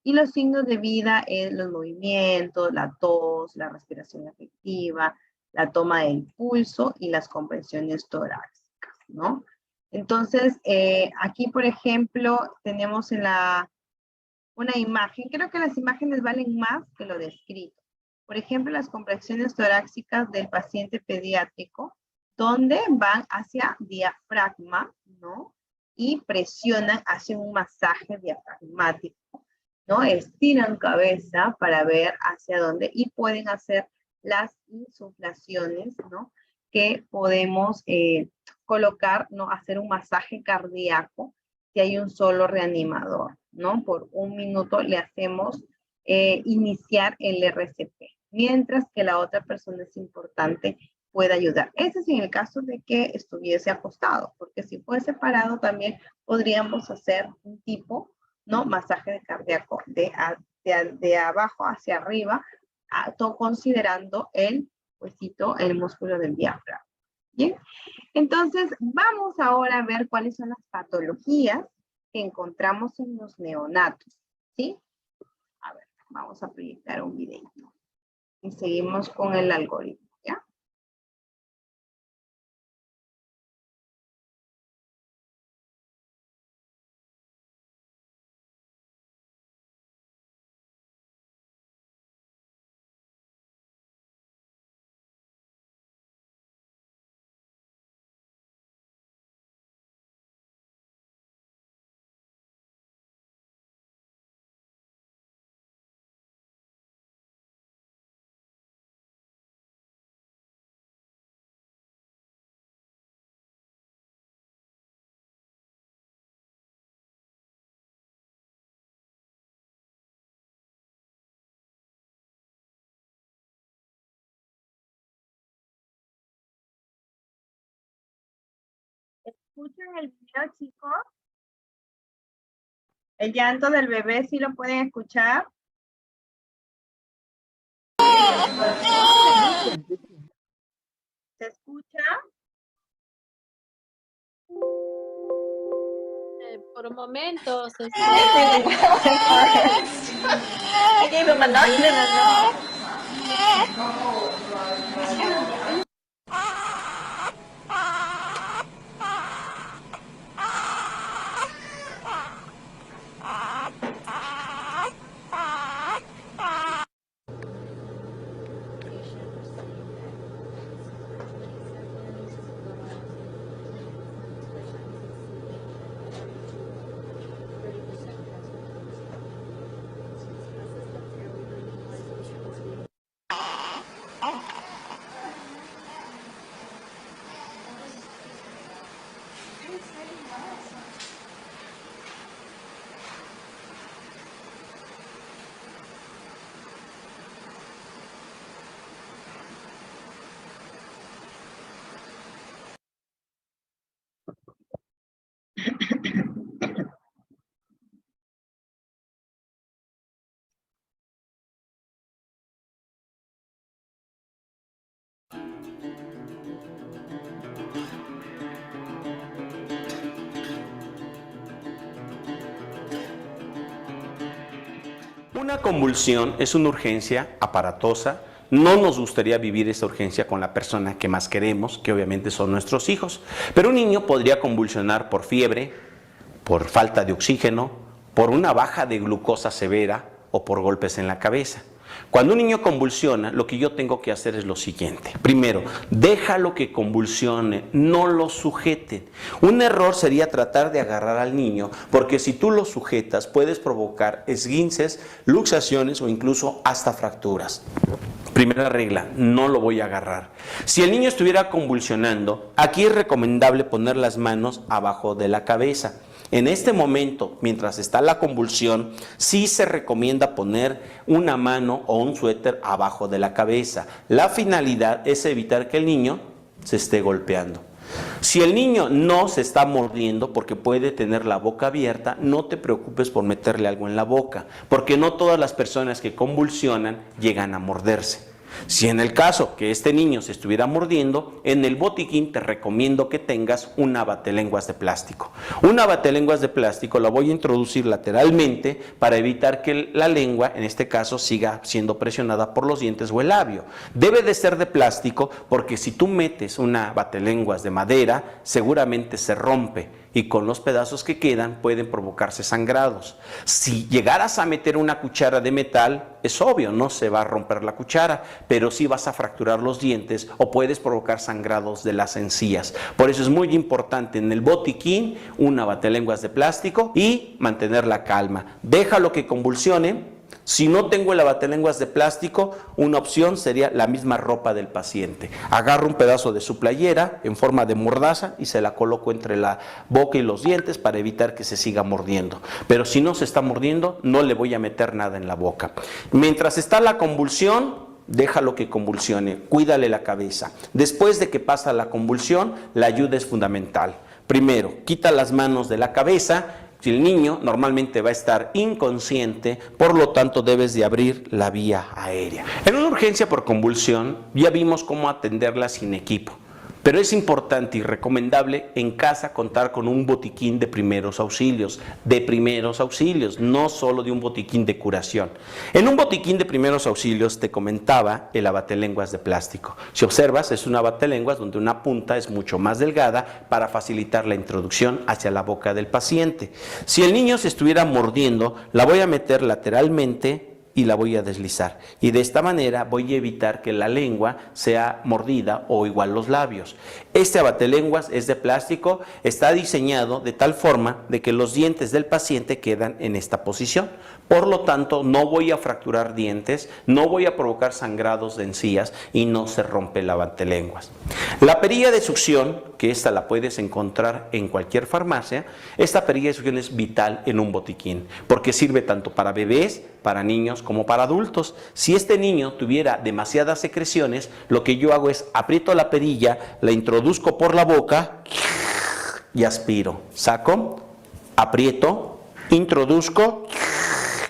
Y los signos de vida es los movimientos, la tos, la respiración efectiva, la toma del pulso y las compresiones torácicas, ¿no? Entonces, aquí, por ejemplo, tenemos una imagen. Creo que las imágenes valen más que lo descrito. Por ejemplo, las compresiones torácicas del paciente pediátrico, donde van hacia diafragma, ¿no? Y presionan, hacen un masaje diafragmático, ¿no? Estiran cabeza para ver hacia dónde y pueden hacer las insuflaciones, ¿no? Que podemos colocar, ¿no? Hacer un masaje cardíaco si hay un solo reanimador, ¿no? Por 1 minuto le hacemos iniciar el RCP, mientras que la otra persona es importante pueda ayudar. Ese es en el caso de que estuviese acostado, porque si fuese parado también podríamos hacer un tipo, ¿no? Masaje de cardíaco de abajo hacia arriba, considerando el huesito, el músculo del diafragma. ¿Bien? Entonces, vamos ahora a ver cuáles son las patologías que encontramos en los neonatos, ¿sí? A ver, vamos a proyectar un videito. Y seguimos con el algoritmo, ¿ya? ¿Escuchan el video, chicos? ¿El llanto del bebé sí lo pueden escuchar? ¿Se escucha? Por momentos. Una convulsión es una urgencia aparatosa. No nos gustaría vivir esa urgencia con la persona que más queremos, que obviamente son nuestros hijos. Pero un niño podría convulsionar por fiebre, por falta de oxígeno, por una baja de glucosa severa o por golpes en la cabeza. Cuando un niño convulsiona, lo que yo tengo que hacer es lo siguiente. Primero, déjalo que convulsione, no lo sujeten. Un error sería tratar de agarrar al niño, porque si tú lo sujetas, puedes provocar esguinces, luxaciones o incluso hasta fracturas. Primera regla, no lo voy a agarrar. Si el niño estuviera convulsionando, aquí es recomendable poner las manos abajo de la cabeza. En este momento, mientras está la convulsión, sí se recomienda poner una mano o un suéter abajo de la cabeza. La finalidad es evitar que el niño se esté golpeando. Si el niño no se está mordiendo porque puede tener la boca abierta, no te preocupes por meterle algo en la boca, porque no todas las personas que convulsionan llegan a morderse. Si en el caso que este niño se estuviera mordiendo, en el botiquín te recomiendo que tengas una batelenguas de plástico. Una batelenguas de plástico la voy a introducir lateralmente para evitar que la lengua, en este caso, siga siendo presionada por los dientes o el labio. Debe de ser de plástico porque si tú metes una batelenguas de madera, seguramente se rompe y con los pedazos que quedan pueden provocarse sangrados. Si llegaras a meter una cuchara de metal, es obvio, no se va a romper la cuchara, pero sí vas a fracturar los dientes o puedes provocar sangrados de las encías. Por eso es muy importante en el botiquín una batelenguas de plástico y mantener la calma. Déjalo que convulsione. Si no tengo el batelenguas de plástico, una opción sería la misma ropa del paciente. Agarro un pedazo de su playera en forma de mordaza y se la coloco entre la boca y los dientes para evitar que se siga mordiendo. Pero si no se está mordiendo, no le voy a meter nada en la boca. Mientras está la convulsión, déjalo que convulsione, cuídale la cabeza. Después de que pasa la convulsión, la ayuda es fundamental. Primero, quita las manos de la cabeza. Si el niño normalmente va a estar inconsciente, por lo tanto debes de abrir la vía aérea. En una urgencia por convulsión ya vimos cómo atenderla sin equipo, pero es importante y recomendable en casa contar con un botiquín de primeros auxilios, no solo de un botiquín de curación. En un botiquín de primeros auxilios te comentaba el abatelenguas de plástico. Si observas, es un abatelenguas donde una punta es mucho más delgada para facilitar la introducción hacia la boca del paciente. Si el niño se estuviera mordiendo, la voy a meter lateralmente y la voy a deslizar. Y de esta manera voy a evitar que la lengua sea mordida o igual los labios. Este abatelenguas es de plástico, está diseñado de tal forma de que los dientes del paciente quedan en esta posición. Por lo tanto, no voy a fracturar dientes, no voy a provocar sangrados de encías y no se rompe el abatelenguas. La perilla de succión, que esta la puedes encontrar en cualquier farmacia, esta perilla de succión es vital en un botiquín, porque sirve tanto para bebés, para niños como para adultos. Si este niño tuviera demasiadas secreciones, lo que yo hago es aprieto la perilla, la introduzco por la boca y aspiro. Saco, aprieto, introduzco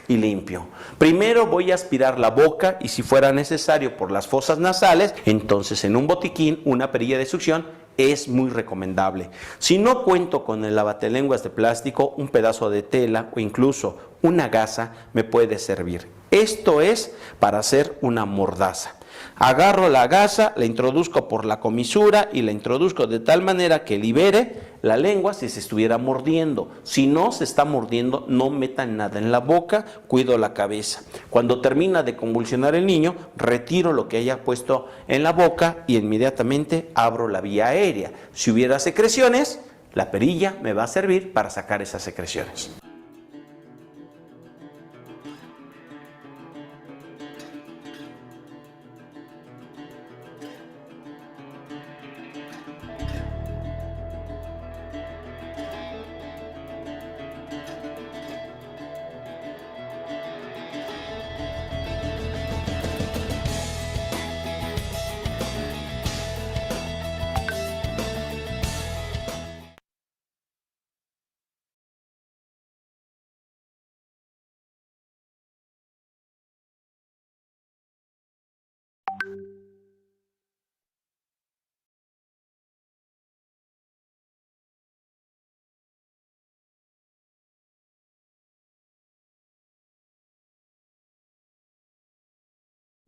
y limpio. Primero voy a aspirar la boca y si fuera necesario por las fosas nasales, entonces en un botiquín una perilla de succión es muy recomendable. Si no cuento con el abatelenguas de plástico, un pedazo de tela o incluso una gasa me puede servir. Esto es para hacer una mordaza. Agarro la gasa, la introduzco por la comisura y la introduzco de tal manera que libere la lengua si se estuviera mordiendo. Si no se está mordiendo, no metan nada en la boca, cuido la cabeza. Cuando termina de convulsionar el niño, retiro lo que haya puesto en la boca y inmediatamente abro la vía aérea. Si hubiera secreciones, la perilla me va a servir para sacar esas secreciones.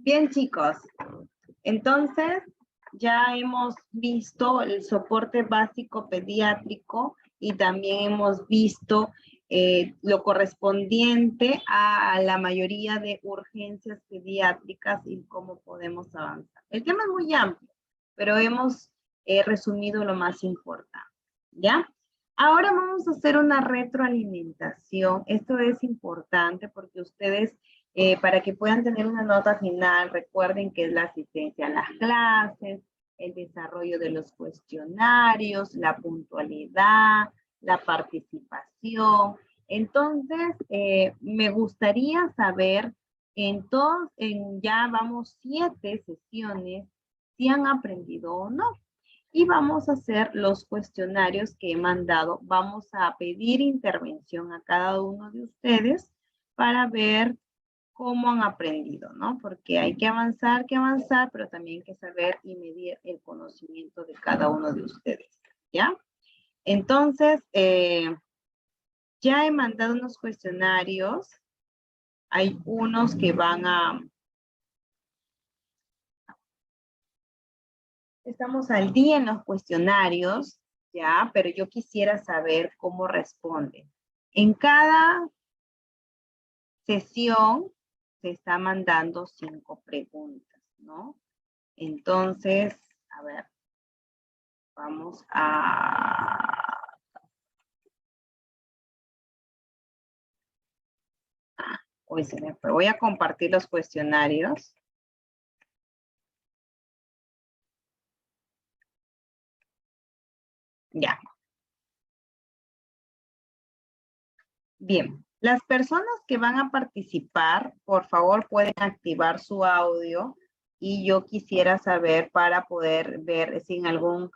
Bien, chicos. Entonces, ya hemos visto el soporte básico pediátrico y también hemos visto lo correspondiente a la mayoría de urgencias pediátricas y cómo podemos avanzar. El tema es muy amplio, pero hemos resumido lo más importante, ¿ya? Ahora vamos a hacer una retroalimentación. Esto es importante porque ustedes, para que puedan tener una nota final, recuerden que es la asistencia a las clases, el desarrollo de los cuestionarios, la puntualidad, la participación. Entonces, me gustaría saber, ya vamos 7 sesiones, si han aprendido o no. Y vamos a hacer los cuestionarios que he mandado. Vamos a pedir intervención a cada uno de ustedes para ver cómo han aprendido, ¿no? Porque hay que avanzar, pero también hay que saber y medir el conocimiento de cada uno de ustedes, ¿ya? Entonces, ya he mandado unos cuestionarios. Hay unos que van a... Estamos al día en los cuestionarios, ¿ya? Pero yo quisiera saber cómo responden. En cada sesión se está mandando 5 preguntas, ¿no? Entonces, a ver, vamos a... Uy, se me fue. Voy a compartir los cuestionarios. Ya. Bien. Las personas que van a participar, por favor, pueden activar su audio y yo quisiera saber para poder ver si en algún...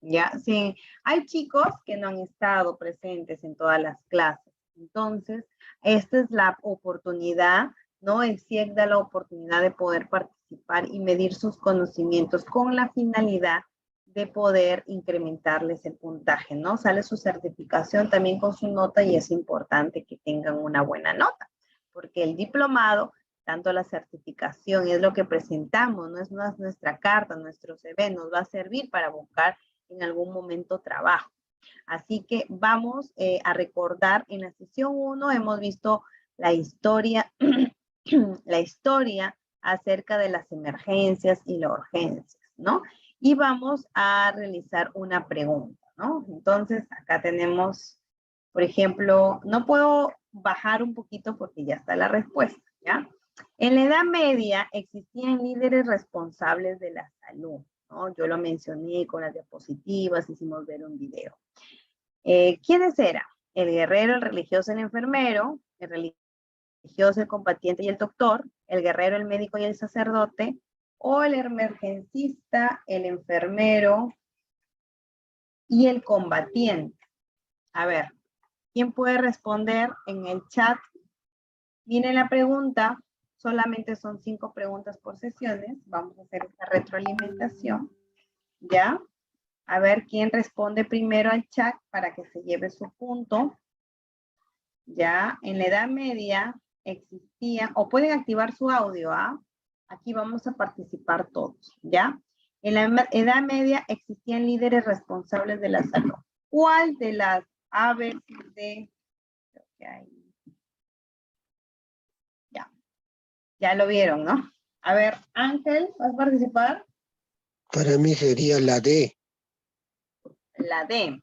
Ya, sí. Hay chicos que no han estado presentes en todas las clases. Entonces, esta es la oportunidad, ¿no? El CIEC da la oportunidad de poder participar y medir sus conocimientos con la finalidad de poder incrementarles el puntaje, ¿no? Sale su certificación también con su nota y es importante que tengan una buena nota, porque el diplomado, tanto la certificación es lo que presentamos, no es nuestra carta, nuestro CV, nos va a servir para buscar en algún momento trabajo. Así que vamos a recordar, en la sesión 1 hemos visto la historia, la historia acerca de las emergencias y las urgencias, ¿no? Y vamos a realizar una pregunta, ¿no? Entonces, acá tenemos, por ejemplo, no puedo bajar un poquito porque ya está la respuesta, ¿ya? En la Edad Media existían líderes responsables de la salud, ¿no? Yo lo mencioné con las diapositivas, hicimos ver un video. ¿Quiénes eran? El guerrero, el religioso, el enfermero, el religioso, el combatiente y el doctor, el guerrero, el médico y el sacerdote, o el emergencista, el enfermero y el combatiente. A ver, ¿quién puede responder en el chat? Miren la pregunta, solamente son 5 preguntas por sesiones. Vamos a hacer esta retroalimentación, ¿ya? A ver quién responde primero al chat para que se lleve su punto. Ya, en la Edad Media existía, o pueden activar su audio, ¿ah? Aquí vamos a participar todos, ¿ya? En la Edad Media existían líderes responsables de la salud. ¿Cuál de las aves de... Ya lo vieron, ¿no? A ver, Ángel, ¿vas a participar? Para mí sería la D. La D.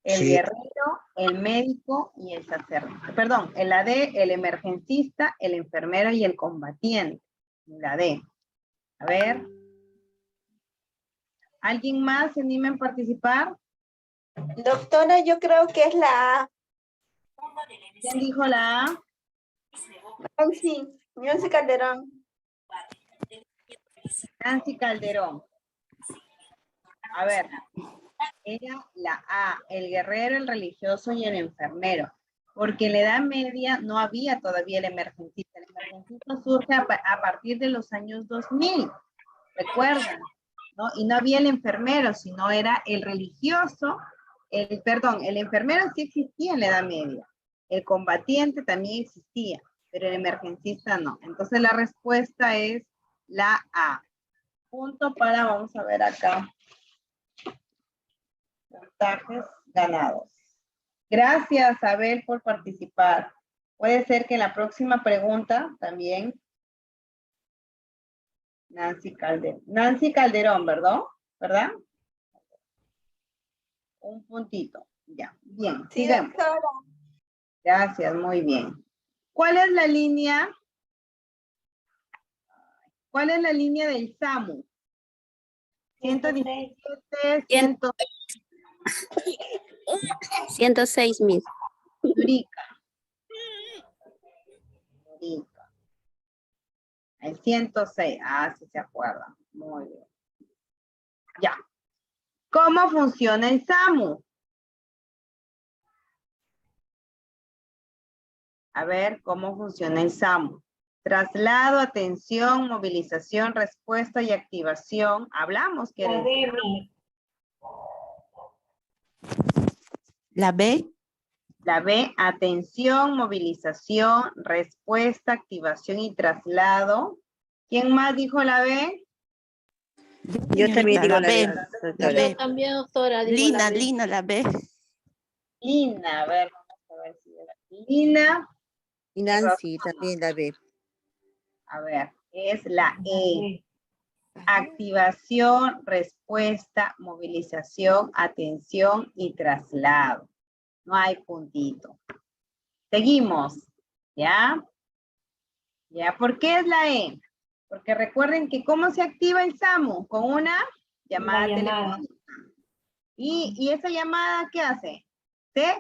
El Sí. guerrero, el médico y el sacerdote. Perdón, la D, el emergencista, el enfermero y el combatiente. La D. A ver. ¿Alguien más se anima a participar? Doctora, yo creo que es la A. ¿Quién dijo la A? Nancy Calderón. Nancy Calderón. A ver. Era la A, el guerrero, el religioso y el enfermero. Porque en la Edad Media no había todavía el emergencista. El emergencista surge a partir de los años 2000. ¿Recuerdan? ¿No? Y no había el enfermero, sino era el religioso. El enfermero sí existía en la Edad Media. El combatiente también existía. pero el emergencista no. Entonces la respuesta es la A. Punto para, vamos a ver acá, puntajes ganados. Gracias, Abel, por participar. Puede ser que en la próxima pregunta también Nancy Calderón, ¿verdad? ¿Verdad? Un puntito. Ya, bien. Sí, Sigamos. doctora. Gracias, muy bien. ¿Cuál es la línea? ¿Cuál es la línea del SAMU? 117, 106 mil. Yurica. El 106. Ah, sí se acuerda. Muy bien. Ya. ¿Cómo funciona el SAMU? A ver, ¿cómo funciona el SAMU? Traslado, atención, movilización, respuesta y activación. Hablamos que era el SAMU. La B. La B, atención, movilización, respuesta, activación y traslado. ¿Quién más dijo la B? Yo también digo la B. La B. Yo también, doctora. digo Lina, la B. Lina, la B. Lina, a ver, vamos a ver si era Lina. Y Nancy también la B. A ver, es la E. Activación, respuesta, movilización, atención y traslado. No hay puntito. Seguimos, ¿ya? ¿Ya? ¿Por qué es la E? Porque recuerden que ¿cómo se activa el SAMU? Con una llamada telefónica. ¿Y esa llamada qué hace?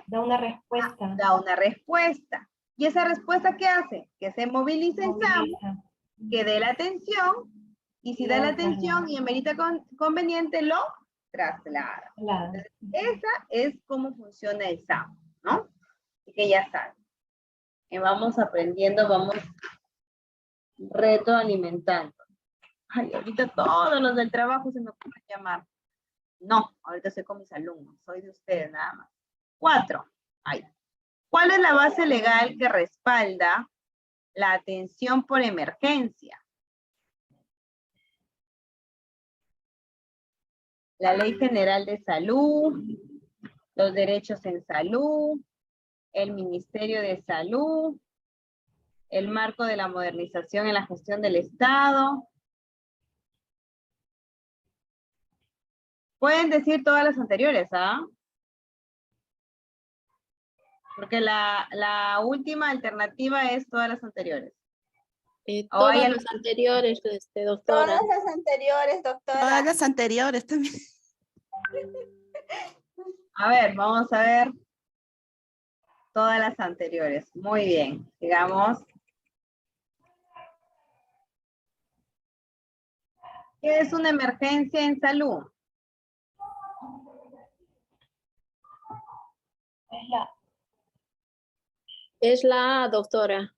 Da una respuesta. Da una respuesta. ¿Y esa respuesta qué hace? Que se movilice el SAMU, que dé la atención, y si da la atención y amerita conveniente, lo traslada. Entonces, esa es cómo funciona el SAMU, ¿no? Así que ya saben. Y vamos aprendiendo, vamos retroalimentando. Ay, ahorita todos los del trabajo se me ocurren llamar. No, ahorita estoy con mis alumnos, soy de ustedes nada más. 4. Ahí. ¿Cuál es la base legal que respalda la atención por emergencia? La Ley General de Salud, los derechos en salud, el Ministerio de Salud, el marco de la modernización en la gestión del Estado. Pueden decir todas las anteriores, ¿ah? Porque la última alternativa es todas las anteriores. Todas las anteriores, doctora. Todas las anteriores, doctora. Todas las anteriores también. A ver, vamos a ver. Todas las anteriores. Muy bien. Sigamos. ¿Qué es una emergencia en salud? Es la A, doctora.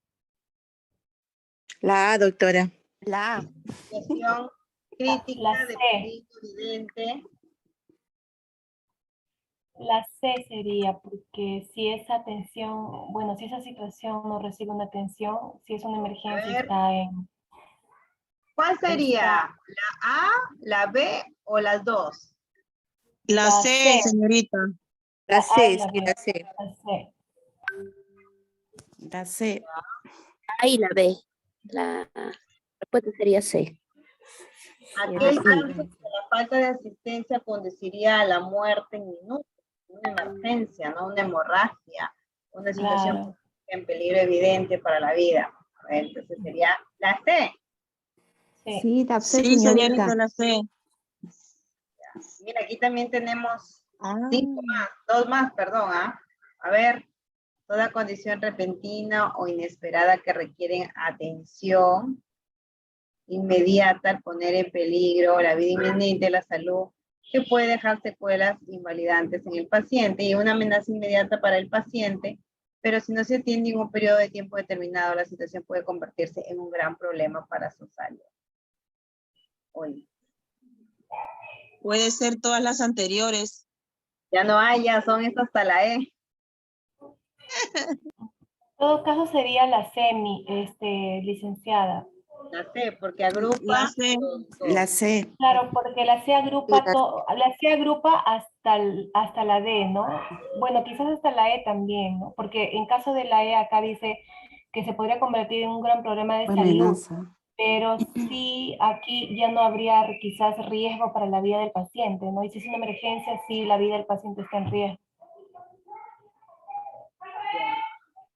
La A, doctora. La A. Situación crítica de peligro evidente. La C sería, porque si esa atención, bueno, si esa situación no recibe una atención, si es una emergencia, está en... ¿Cuál sería? ¿La A, la B o las dos? La C, señorita. La C, sí, la C. La C. La C. Ahí la B. La respuesta sería C. Aquel caso que la falta de asistencia conduciría a la muerte en minutos, una emergencia, ¿no? Una hemorragia, una situación en peligro evidente para la vida. Entonces sería la C. Sí, la C, Sí, señorita. señorita, la C. Mira, aquí también tenemos 5 más, 2 más, perdón, ¿ah? A ver, toda condición repentina o inesperada que requieren atención inmediata al poner en peligro la vida inminente de la salud, que puede dejar secuelas invalidantes en el paciente y una amenaza inmediata para el paciente, pero si no se atiende en un periodo de tiempo determinado, la situación puede convertirse en un gran problema para su salud. Hoy. Puede ser todas las anteriores. Ya no hay, ya son estas hasta la E. todo caso sería la semi, licenciada. La C, porque agrupa La C. La C. Claro, porque la C agrupa todo, la C agrupa hasta la D, ¿no? Bueno, quizás hasta la E también, ¿no? Porque en caso de la E acá dice que se podría convertir en un gran problema de salud, pero sí aquí ya no habría quizás riesgo para la vida del paciente, ¿no? Y si es una emergencia, sí la vida del paciente está en riesgo.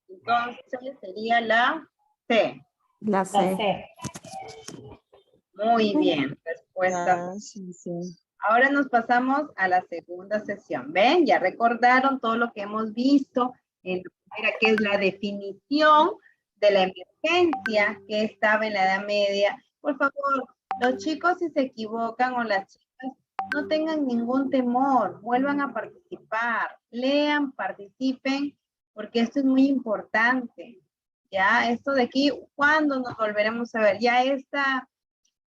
Entonces sería la C. La C. Muy bien, respuesta. Ahora nos pasamos a la segunda sesión. ¿Ven? Ya recordaron todo lo que hemos visto en la primera, que es la definición de la emergencia que estaba en la Edad Media. Por favor, los chicos si se equivocan o las chicas, no tengan ningún temor, vuelvan a participar, lean, participen, porque esto es muy importante. Ya, esto de aquí, ¿cuándo nos volveremos a ver? Ya esta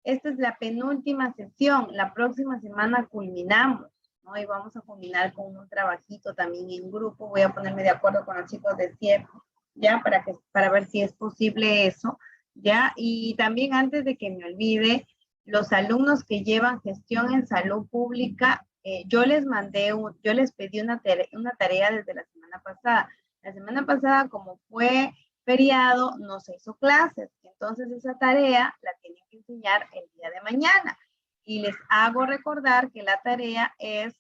es la penúltima sesión. La próxima semana culminamos, ¿no? Y vamos a culminar con un trabajito también en grupo. Voy a ponerme de acuerdo con los chicos de CIEP, ya, para ver si es posible eso, ya. Y también antes de que me olvide, los alumnos que llevan gestión en salud pública, yo les pedí una tarea desde la semana pasada. La semana pasada, como fue feriado, no se hizo clases. Entonces esa tarea la tienen que enseñar el día de mañana. Y les hago recordar que la tarea es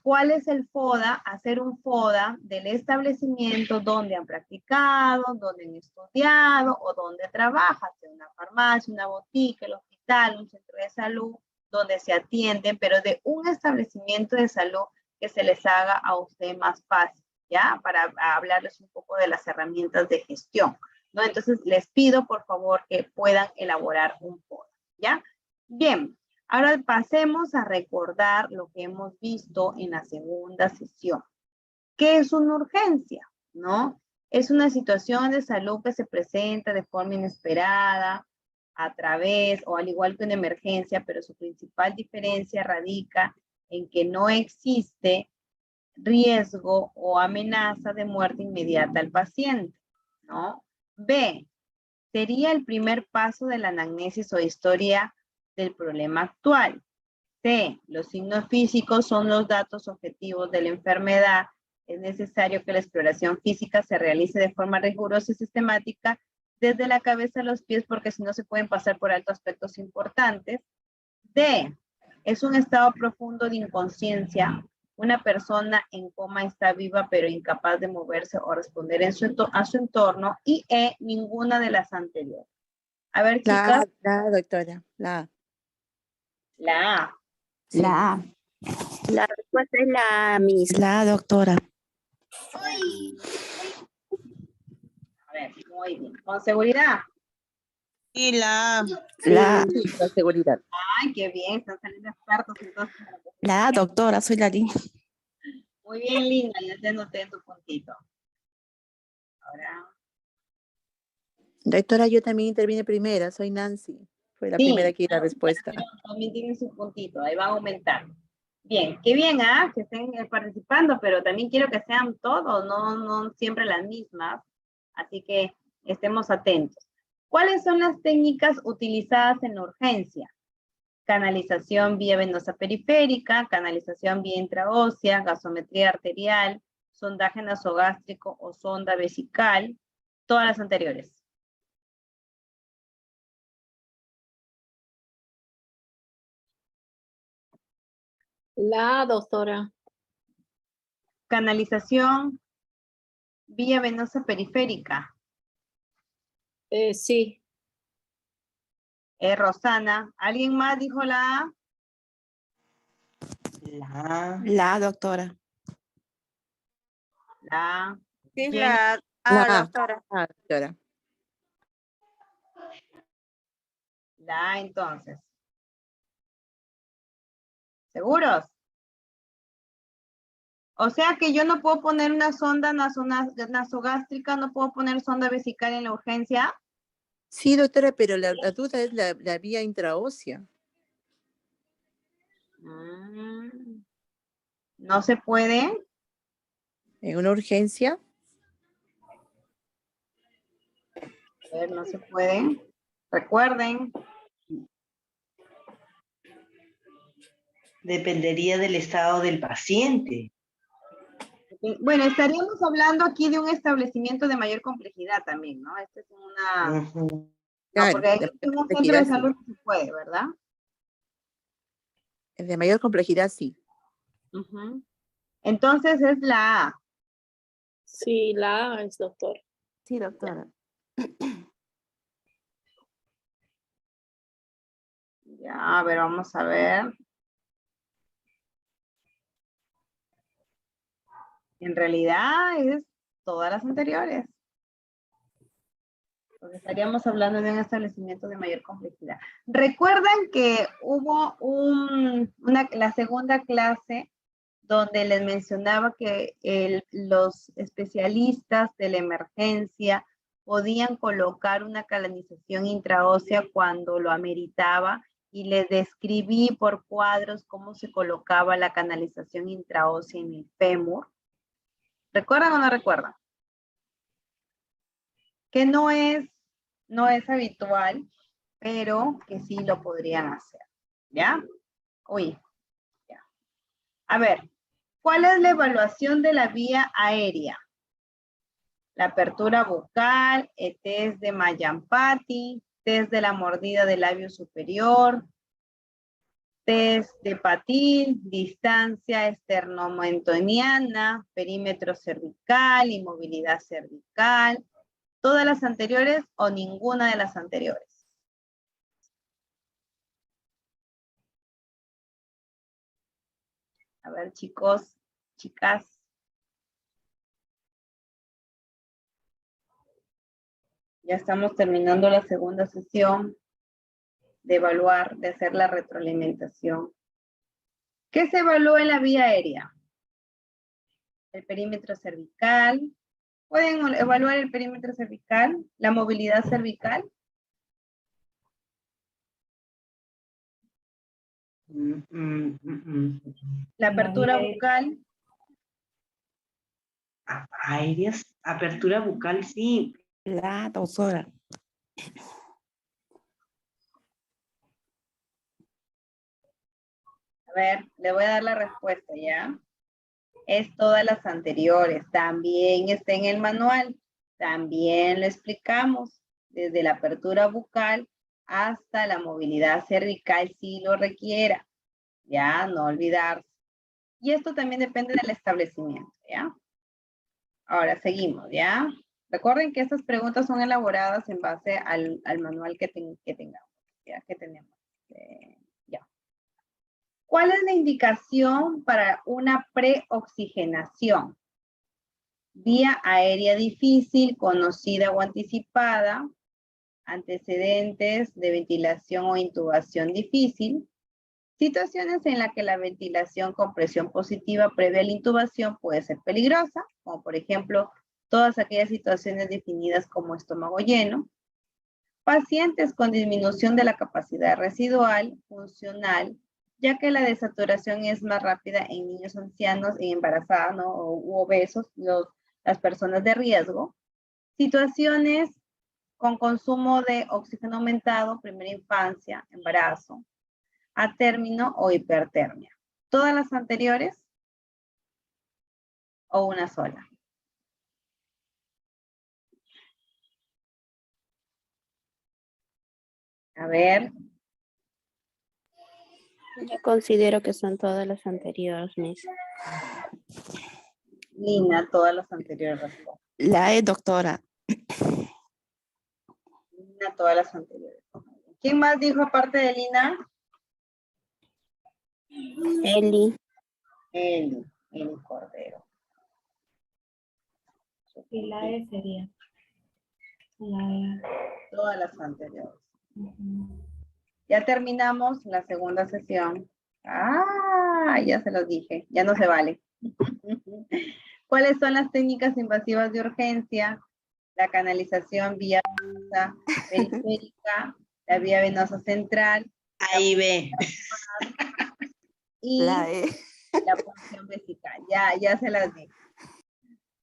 cuál es el FODA, hacer un FODA del establecimiento donde han practicado, donde han estudiado o donde trabajan, sea una farmacia, una botica, el hospital, un centro de salud, donde se atienden, pero de un establecimiento de salud que se les haga a usted más fácil, ¿ya? Para hablarles un poco de las herramientas de gestión, ¿no? Entonces, les pido, por favor, que puedan elaborar un FODA, ¿ya? Bien, ahora pasemos a recordar lo que hemos visto en la segunda sesión. ¿Qué es una urgencia? ¿No? Es una situación de salud que se presenta de forma inesperada, a través o al igual que una emergencia, pero su principal diferencia radica en que no existe riesgo o amenaza de muerte inmediata al paciente, ¿no? B, sería el primer paso de la anamnesis o historia del problema actual. C, los signos físicos son los datos objetivos de la enfermedad. Es necesario que la exploración física se realice de forma rigurosa y sistemática desde la cabeza a los pies, porque si no se pueden pasar por alto aspectos importantes. D, es un estado profundo de inconsciencia. Una persona en coma está viva pero incapaz de moverse o responder a su entorno. Y E, ninguna de las anteriores. A ver, chicas. La doctora, la A. La A. Sí. La A. La respuesta es la A, misma. La A, doctora. A ver, muy bien. ¿Con seguridad? Sí, la A. La A, con seguridad. Ay, qué bien, están saliendo expertos entonces. La A, doctora, soy la Lina. Muy bien, Linda, ya te anoté en tu puntito. Ahora. Doctora, yo también intervine primera, soy Nancy. Fue la Sí, primera que di la respuesta. también tienen su puntito, ahí va a aumentar. Bien, qué bien, que estén participando, pero también quiero que sean todos, no siempre las mismas. Así que estemos atentos. ¿Cuáles son las técnicas utilizadas en la urgencia? Canalización vía venosa periférica, canalización vía intraósea, gasometría arterial, sondaje nasogástrico o sonda vesical, todas las anteriores. La doctora. Canalización vía venosa periférica. Sí. Rosana. ¿Alguien más dijo la A? La A, doctora. La A. Sí, Jenny. la doctora. La A, doctora. La A entonces. ¿Seguros? O sea que yo no puedo poner una sonda nasogástrica, no puedo poner sonda vesical en la urgencia. Sí, doctora, pero la duda es la vía intraósea. ¿No se puede? ¿En una urgencia? ver, no se puede. Recuerden. Dependería del estado del paciente. Bueno, estaríamos hablando aquí de un establecimiento de mayor complejidad también, ¿no? Esta es una... Ujú. No, porque aquí en un centro de salud no se puede, ¿verdad? De mayor complejidad, sí. Ujú. Entonces es la A. Sí, la A es doctor. Sí, doctora. Ya, a ver, vamos a ver. En realidad es todas las anteriores. Porque estaríamos hablando de un establecimiento de mayor complejidad. Recuerdan que hubo la segunda clase donde les mencionaba que los especialistas de la emergencia podían colocar una canalización intraósea cuando lo ameritaba y les describí por cuadros cómo se colocaba la canalización intraósea en el fémur. ¿Recuerdan o no recuerdan? Que no es habitual, pero que sí lo podrían hacer. ¿Ya? Uy, ya. A ver, ¿cuál es la evaluación de la vía aérea? La apertura bucal, el test de Mallampati, test de la mordida del labio superior, test de Patil, distancia esternomentoniana, perímetro cervical, inmovilidad cervical, ¿todas las anteriores o ninguna de las anteriores? A ver, chicos, chicas. Ya estamos terminando la segunda sesión de evaluar, de hacer la retroalimentación. ¿Qué se evalúa en la vía aérea? El perímetro cervical. ¿Pueden evaluar el perímetro cervical? ¿La movilidad cervical? La apertura bucal. Aéreas, apertura bucal, sí. La doctora. A ver, le voy a dar la respuesta, ¿ya? Es todas las anteriores. También está en el manual. También lo explicamos. Desde la apertura bucal hasta la movilidad cervical si lo requiera. Ya, no olvidarse. Y esto también depende del establecimiento, ¿ya? Ahora seguimos, ¿ya? Recuerden que estas preguntas son elaboradas en base al manual que tengamos, ¿ya? Que tenemos. Ya. ¿Cuál es la indicación para una preoxigenación? Vía aérea difícil, conocida o anticipada, antecedentes de ventilación o intubación difícil, situaciones en las que la ventilación con presión positiva previa a la intubación puede ser peligrosa, como por ejemplo, todas aquellas situaciones definidas como estómago lleno, pacientes con disminución de la capacidad residual, funcional, ya que la desaturación es más rápida en niños ancianos, en embarazadas, ¿no? U obesos, las personas de riesgo, situaciones con consumo de oxígeno aumentado, primera infancia, embarazo, a término o hipertermia. ¿Todas las anteriores o una sola? A ver. Yo considero que son todas las anteriores, Miss. Lina, todas las anteriores. La E, doctora. Lina, todas las anteriores. ¿Quién más dijo aparte de Lina? Eli. Eli Cordero. Y la E sería. La E. Todas las anteriores. Ya terminamos la segunda sesión. Ah, ya se los dije. Ya no se vale. ¿Cuáles son las técnicas invasivas de urgencia? La canalización vía venosa periférica, la vía venosa central. Ahí ve. Y la punción vesical. Ya se las dije.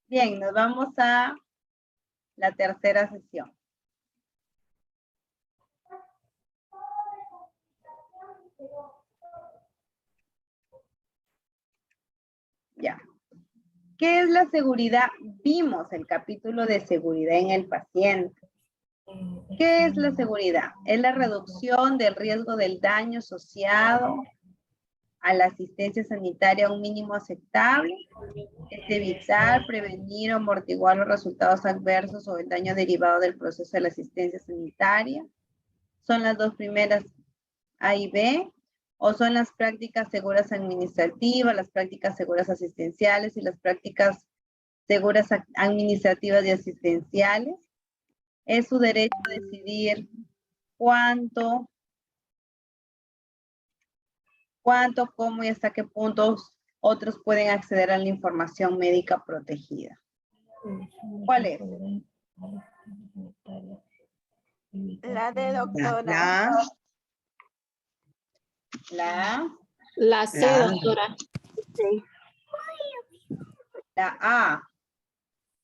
Bien, nos vamos a la tercera sesión. Ya. ¿Qué es la seguridad? Vimos el capítulo de seguridad en el paciente. ¿Qué es la seguridad? Es la reducción del riesgo del daño asociado a la asistencia sanitaria a un mínimo aceptable. Es evitar, prevenir o amortiguar los resultados adversos o el daño derivado del proceso de la asistencia sanitaria. Son las dos primeras A y B. O son las prácticas seguras administrativas, las prácticas seguras asistenciales y las prácticas seguras administrativas y asistenciales. Es su derecho a decidir cuánto, cómo y hasta qué puntos otros pueden acceder a la información médica protegida. ¿Cuál es? La D, doctora. La C, doctora. Sí. La A.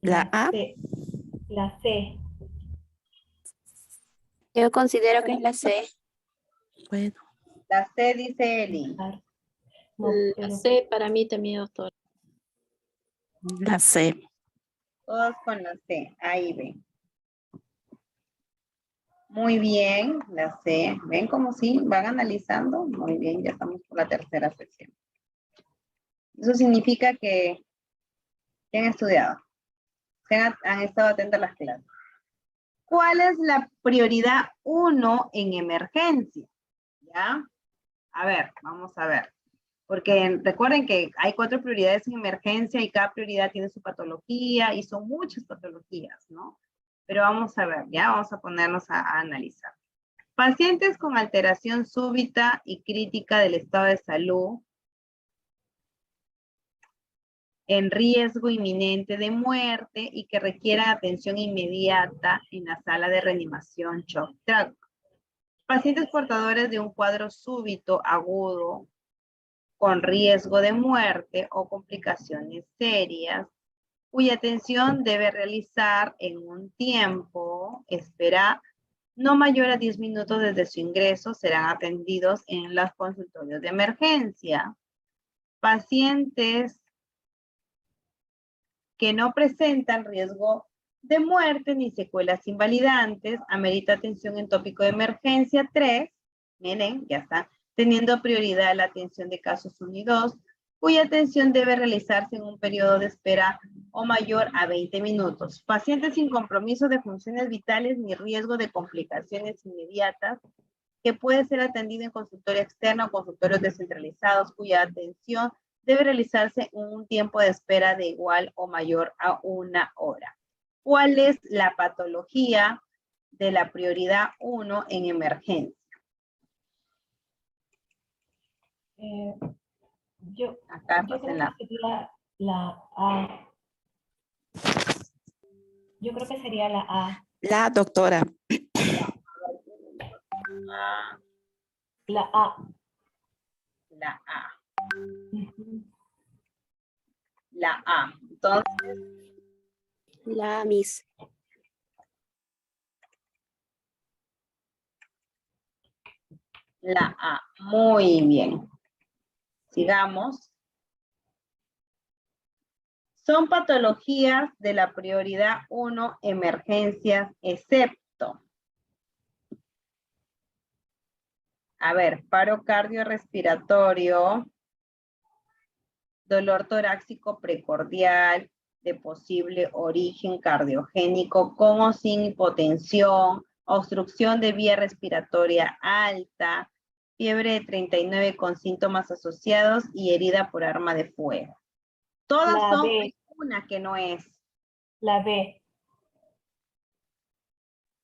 La A. La C. Yo considero que es la C. Bueno. La C dice Eli. La C para mí también, doctora. La C. Todos con la C, A y B. Muy bien, la C. ¿Ven cómo sí? ¿Van analizando? Muy bien, ya estamos por la tercera sesión. Eso significa que han estudiado, han estado atentos a las clases. ¿Cuál es la prioridad 1 en emergencia? ¿Ya? A ver, vamos a ver. Porque recuerden que hay 4 prioridades en emergencia y cada prioridad tiene su patología y son muchas patologías, ¿no? Pero vamos a ver, ya vamos a ponernos a analizar. Pacientes con alteración súbita y crítica del estado de salud en riesgo inminente de muerte y que requieran atención inmediata en la sala de reanimación shock trauma. Pacientes portadores de un cuadro súbito agudo con riesgo de muerte o complicaciones serias, cuya atención debe realizar en un tiempo, espera, no mayor a 10 minutos desde su ingreso, serán atendidos en los consultorios de emergencia. Pacientes que no presentan riesgo de muerte ni secuelas invalidantes, amerita atención en tópico de emergencia 3, miren, ya está, teniendo prioridad la atención de casos 1 y 2, cuya atención debe realizarse en un periodo de espera o mayor a 20 minutos. Pacientes sin compromiso de funciones vitales ni riesgo de complicaciones inmediatas, que puede ser atendido en consultorio externo o consultorios descentralizados, cuya atención debe realizarse en un tiempo de espera de igual o mayor a 1 hora. ¿Cuál es la patología de la prioridad 1 en emergencia? Yo creo que sería la A. Yo creo que sería la A. La doctora. La A. La A. La A. Entonces. La Miss. La A. Muy bien. Sigamos. Son patologías de la prioridad 1, emergencias, excepto. A ver, paro cardiorrespiratorio, dolor torácico precordial de posible origen cardiogénico con o sin hipotensión, obstrucción de vía respiratoria alta, fiebre de 39 con síntomas asociados y herida por arma de fuego. Todas la son, B. hay una que no es. La B.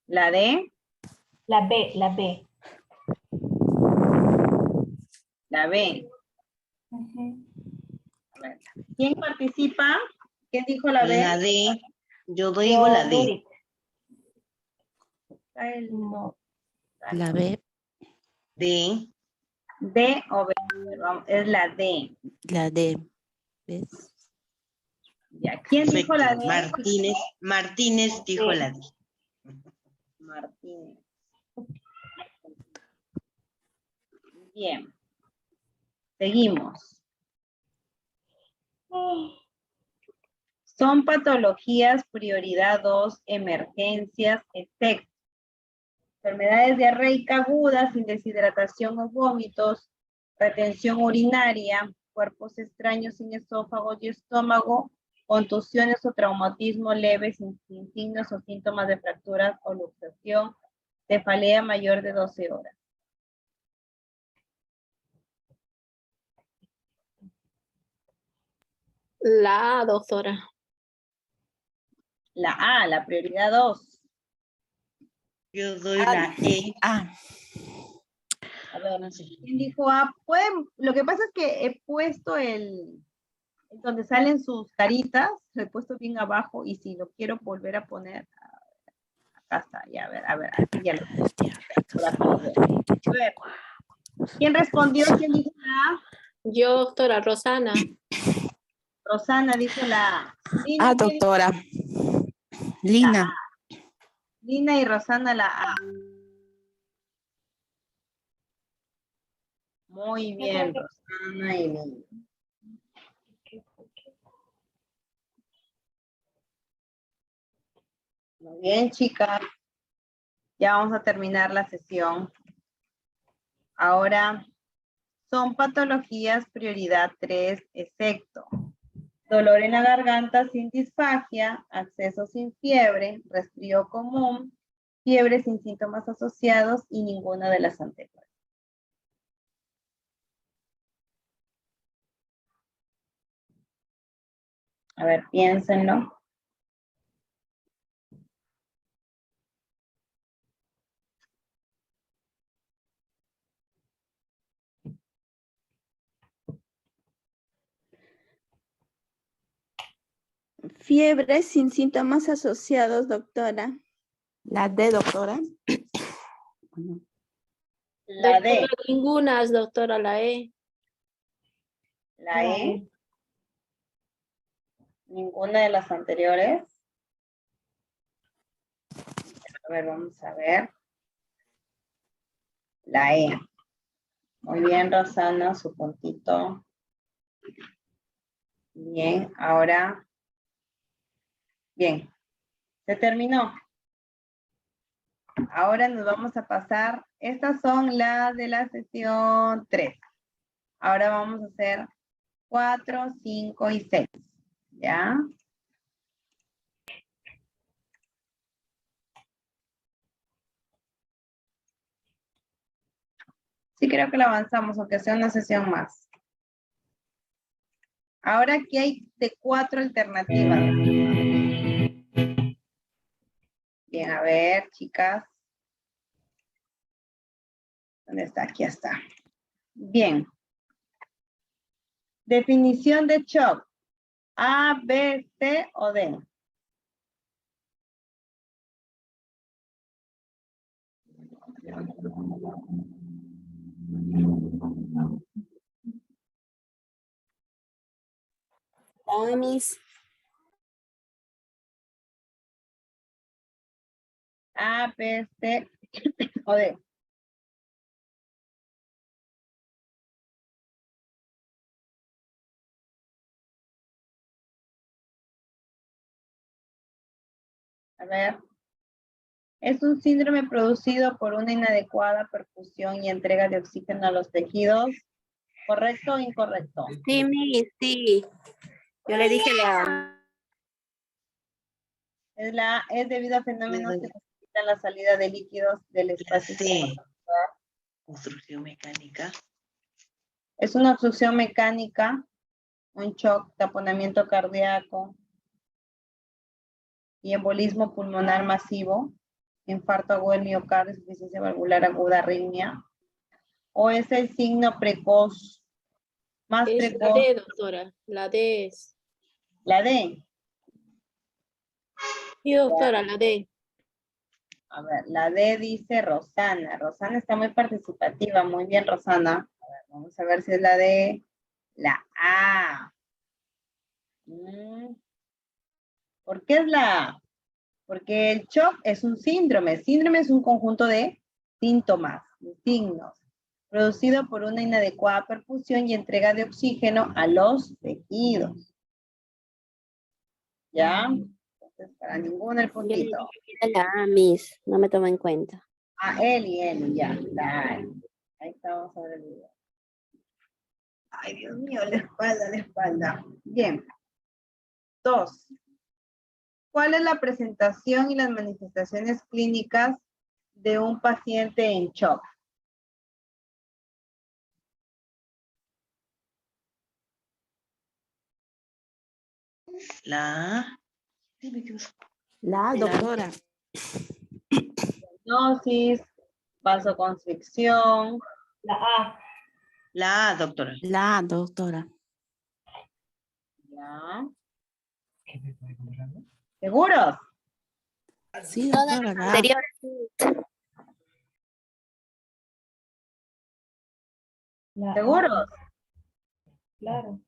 ¿La D? La B, la B. La B. A ver, ¿quién participa? ¿Quién dijo la B? La D. Yo digo la D. No. La B. D. D o B. Es la D. La D. ¿Ves? Ya, ¿quién dijo la D? Martínez dijo la D. Martínez. Bien. Seguimos. Son patologías prioridad 2, emergencias, efectos. Enfermedades diarreicas agudas, sin deshidratación o vómitos, retención urinaria, cuerpos extraños sin esófago y estómago, contusiones o traumatismo leve sin signos o síntomas de fracturas o luxación, cefalea mayor de 12 horas. La A, doctora. La A, la prioridad 2. Yo doy la E. A ver, ¿quién dijo A? Lo que pasa es que he puesto donde salen sus caritas, lo he puesto bien abajo y si lo quiero volver a poner, acá está, ya, a ver, aquí ya lo tengo. A ver, ¿quién respondió? ¿Quién dijo la A? Yo, doctora Rosana. Rosana dijo la A. Lina, doctora. Lina. Lina y Rosana la A. Muy bien, Rosana y Lina. Muy bien, chicas. Ya vamos a terminar la sesión. Ahora, son patologías prioridad 3, efecto. Dolor en la garganta sin disfagia, acceso sin fiebre, resfrío común, fiebre sin síntomas asociados y ninguna de las anteriores. A ver, piénsenlo. Fiebre sin síntomas asociados, doctora. La D, doctora. La D. Doctora, ninguna, doctora, la E. La E. Ninguna de las anteriores. A ver, vamos a ver. La E. Muy bien, Rosana, su puntito. Bien, ahora. Bien, se terminó. Ahora nos vamos a pasar. Estas son las de la sesión 3. Ahora vamos a hacer 4, 5 y 6. ¿Ya? Sí, creo que la avanzamos, aunque sea una sesión más. Ahora aquí hay de 4 alternativas. Bien, a ver, chicas. ¿Dónde está? Aquí está. Bien. Definición de shock. A, B, C o D. Miss. A, B, C o D. A ver. Es un síndrome producido por una inadecuada perfusión y entrega de oxígeno a los tejidos. ¿Correcto o incorrecto? Sí, Miss, sí. Yo le dije la... Es debido a fenómenos que necesitan la salida de líquidos del espacio. C. Obstrucción mecánica. Es una obstrucción mecánica, un shock, taponamiento cardíaco y embolismo pulmonar masivo, infarto agudo del miocardio, insuficiencia valvular aguda, arritmia. ¿O es el signo precoz? Más Es precoz. la D, doctora. La D es. La D. Sí, doctora, la D. A ver, la D dice Rosana. Rosana está muy participativa. Muy bien, Rosana. A ver, vamos a ver si es la D. La A. ¿Por qué es la A? Porque el shock es un síndrome. Síndrome es un conjunto de síntomas, de signos, producido por una inadecuada perfusión y entrega de oxígeno a los tejidos. ¿Ya? Entonces, para ninguno el puntito. La A, Miss, no me toma en cuenta. Ah, Eli, ya. Dale. Ahí estamos sobre el video. Ay, Dios mío, la espalda. Bien. 2. ¿Cuál es la presentación y las manifestaciones clínicas de un paciente en shock? La La doctora. Diagnosis, vasoconstricción. La A. La A, doctora. La doctora. Ya. ¿Seguros? Sí, doctora. La A. ¿Seguros? Claro.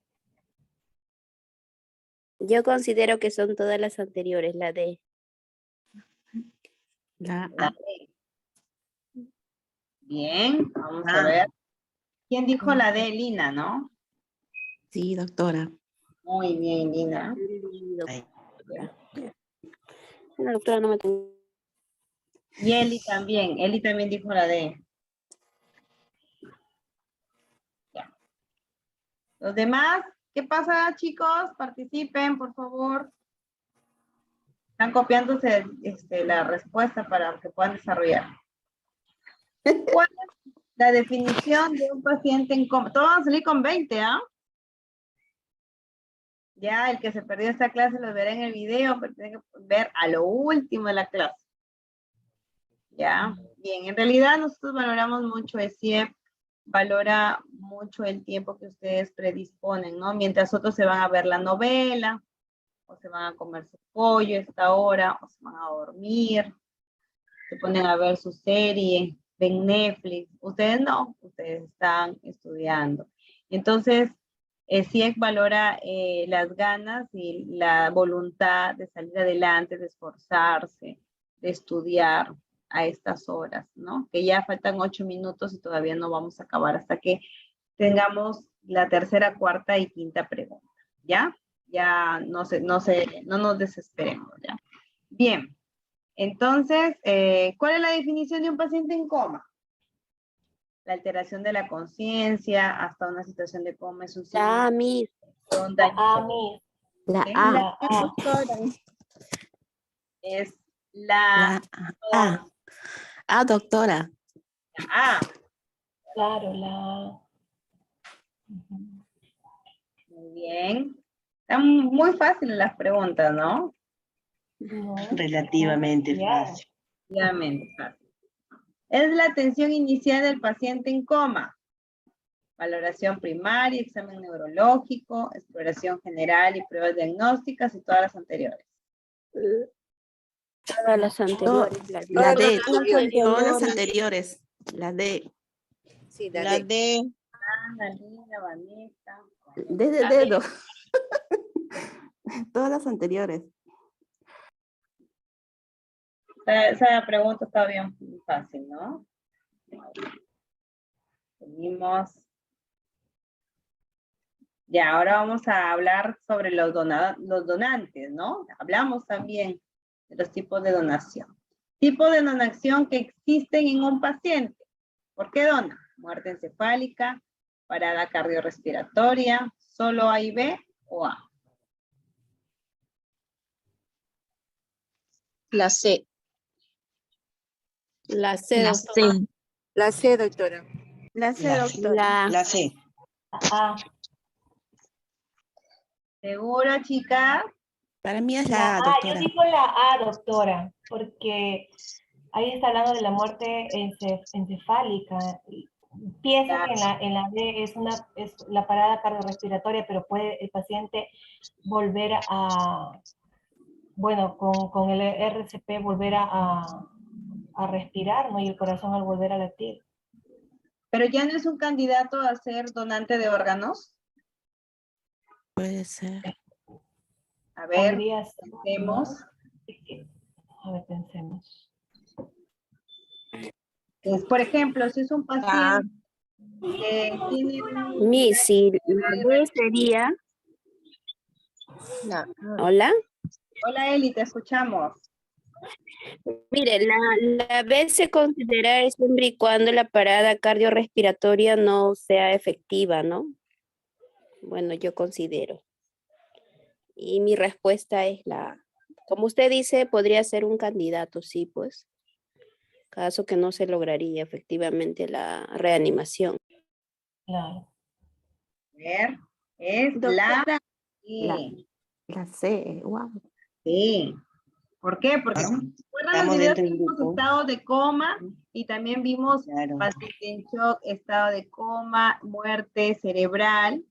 Yo considero que son todas las anteriores, la D. La La A. D. Bien, vamos a ver. ¿Quién dijo la D? Lina, ¿no? Sí, doctora. Muy bien, Lina. La doctora no me tengo. Y Eli también dijo la D. Ya. Los demás, ¿qué pasa, chicos? Participen, por favor. Están copiándose la respuesta para que puedan desarrollar. ¿Cuál es la definición de un paciente en coma? Todos van a salir con 20, ¿ah? Ya, el que se perdió esta clase lo verá en el video, pero tiene que ver a lo último de la clase. Ya, bien, en realidad nosotros valoramos mucho el CIEP, valora mucho el tiempo que ustedes predisponen, ¿no? Mientras otros se van a ver la novela, o se van a comer su pollo a esta hora, o se van a dormir, se ponen a ver su serie, ven Netflix. Ustedes no, ustedes están estudiando. Entonces, el CIEC valora las ganas y la voluntad de salir adelante, de esforzarse, de estudiar a estas horas, ¿no? Que ya faltan 8 minutos y todavía no vamos a acabar hasta que tengamos la tercera, cuarta y quinta pregunta, ¿ya? Ya no nos desesperemos, ¿ya? Bien, entonces, ¿cuál es la definición de un paciente en coma? La alteración de la conciencia hasta una situación de coma es un signo. La A, Miss. La A, Miss. La ¿Sí? A. La A. Es la A. A, doctora. A. Claro, la A. Muy bien. Están muy fáciles las preguntas, ¿no? No. Relativamente fácil. Relativamente fácil. Es la atención inicial del paciente en coma. Valoración primaria, examen neurológico, exploración general y pruebas diagnósticas y todas las anteriores. Todas las anteriores. La D. anteriores. Todas las anteriores. La D. Sí, La D. Ana, Lina, Vanessa. Desde el dedo. Todas las anteriores. Esa pregunta está bien fácil, ¿no? Seguimos. Ya, ahora vamos a hablar sobre los donantes, ¿no? Hablamos también de los tipos de donación. Tipos de donación que existen en un paciente. ¿Por qué dona? Muerte encefálica, parada cardiorrespiratoria, solo A y B o A. La C. La C, La doctora. C. La C, doctora. La C, doctora. La C. A. ¿Segura, chicas? Para mí es La la A, A, doctora. yo digo la A, doctora, porque ahí está hablando de la muerte encefálica. Pienso que en la D es la parada cardiorrespiratoria, pero puede el paciente volver a, bueno, con el RCP volver a respirar, ¿no? Y el corazón al volver a latir. ¿Pero ya no es un candidato a ser donante de órganos? Puede ser. A ver, Podría ser, pensemos. A ver, pensemos. Pues, por ejemplo, si es un paciente que tiene un... Miss, si la D sería. La A. Hola. Hola Eli, te escuchamos. Mire, la B se considera siempre y cuando la parada cardiorrespiratoria no sea efectiva, ¿no? Bueno, yo considero. Y mi respuesta es como usted dice, podría ser un candidato, sí, pues. Caso que no se lograría efectivamente la reanimación. Claro. A ver, es Doctora, sí. la C, wow. Sí. ¿Por qué? Porque ¿recuerdan los Estamos videos dentro que del vimos grupo. estado de coma y también vimos Claro. paciente en shock, estado de coma, muerte cerebral?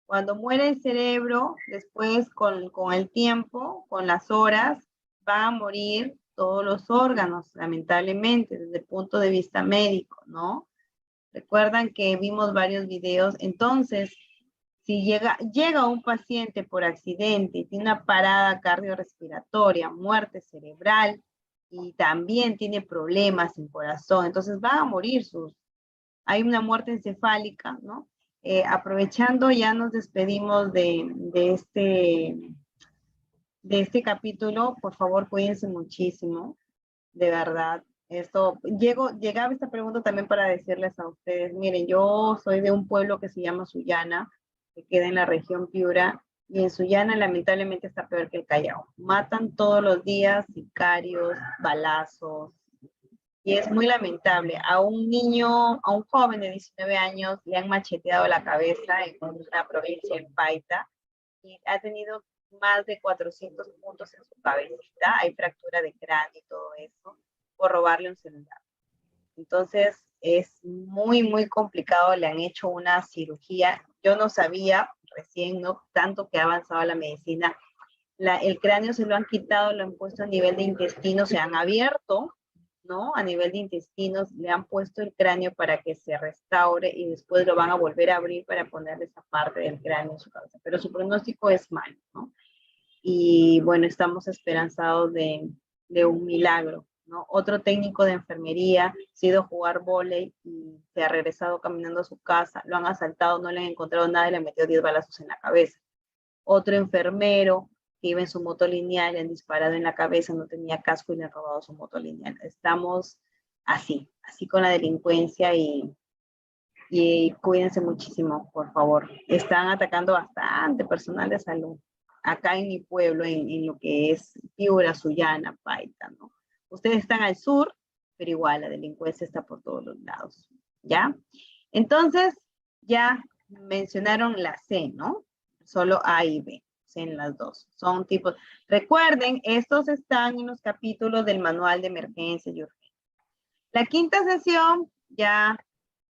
Cuando muere el cerebro, después con el tiempo, con las horas, van a morir todos los órganos, lamentablemente, desde el punto de vista médico, ¿no? Recuerdan que vimos varios videos. Entonces, si llega un paciente por accidente y tiene una parada cardiorrespiratoria, muerte cerebral y también tiene problemas en corazón, entonces van a morir hay una muerte encefálica, ¿no? Aprovechando, ya nos despedimos de este capítulo. Por favor, cuídense muchísimo, de verdad. Llegaba esta pregunta también para decirles a ustedes, miren, yo soy de un pueblo que se llama Sullana, que queda en la región Piura, y en Sullana lamentablemente está peor que el Callao. Matan todos los días sicarios, balazos, y es muy lamentable. A un joven de 19 años le han macheteado la cabeza en una provincia en Paita, y ha tenido más de 400 puntos en su cabecita, hay fractura de cráneo y todo eso, por robarle un celular. Entonces, es muy, muy complicado. Le han hecho una cirugía. Yo no sabía, recién, ¿no? Tanto que ha avanzado la medicina. El cráneo se lo han quitado, lo han puesto a nivel de intestino, se han abierto, ¿no? A nivel de intestinos, le han puesto el cráneo para que se restaure y después lo van a volver a abrir para ponerle esa parte del cráneo en su cabeza. Pero su pronóstico es malo, ¿no? Y bueno, estamos esperanzados de un milagro, ¿no? Otro técnico de enfermería ha ido a jugar vóley y se ha regresado caminando a su casa, lo han asaltado, no le han encontrado nada y le han metido 10 balazos en la cabeza. Otro enfermero que iba en su moto lineal, le han disparado en la cabeza, no tenía casco y le han robado su moto lineal. Estamos así con la delincuencia y cuídense muchísimo, por favor. Están atacando bastante personal de salud acá en mi pueblo, en lo que es Piura, Sullana, Paita, ¿no? Ustedes están al sur, pero igual la delincuencia está por todos los lados, ¿ya? Entonces, ya mencionaron la C, ¿no? Solo A y B, C en las dos. Son tipos. Recuerden, estos están en los capítulos del manual de emergencia y urgencia. La quinta sesión, ya,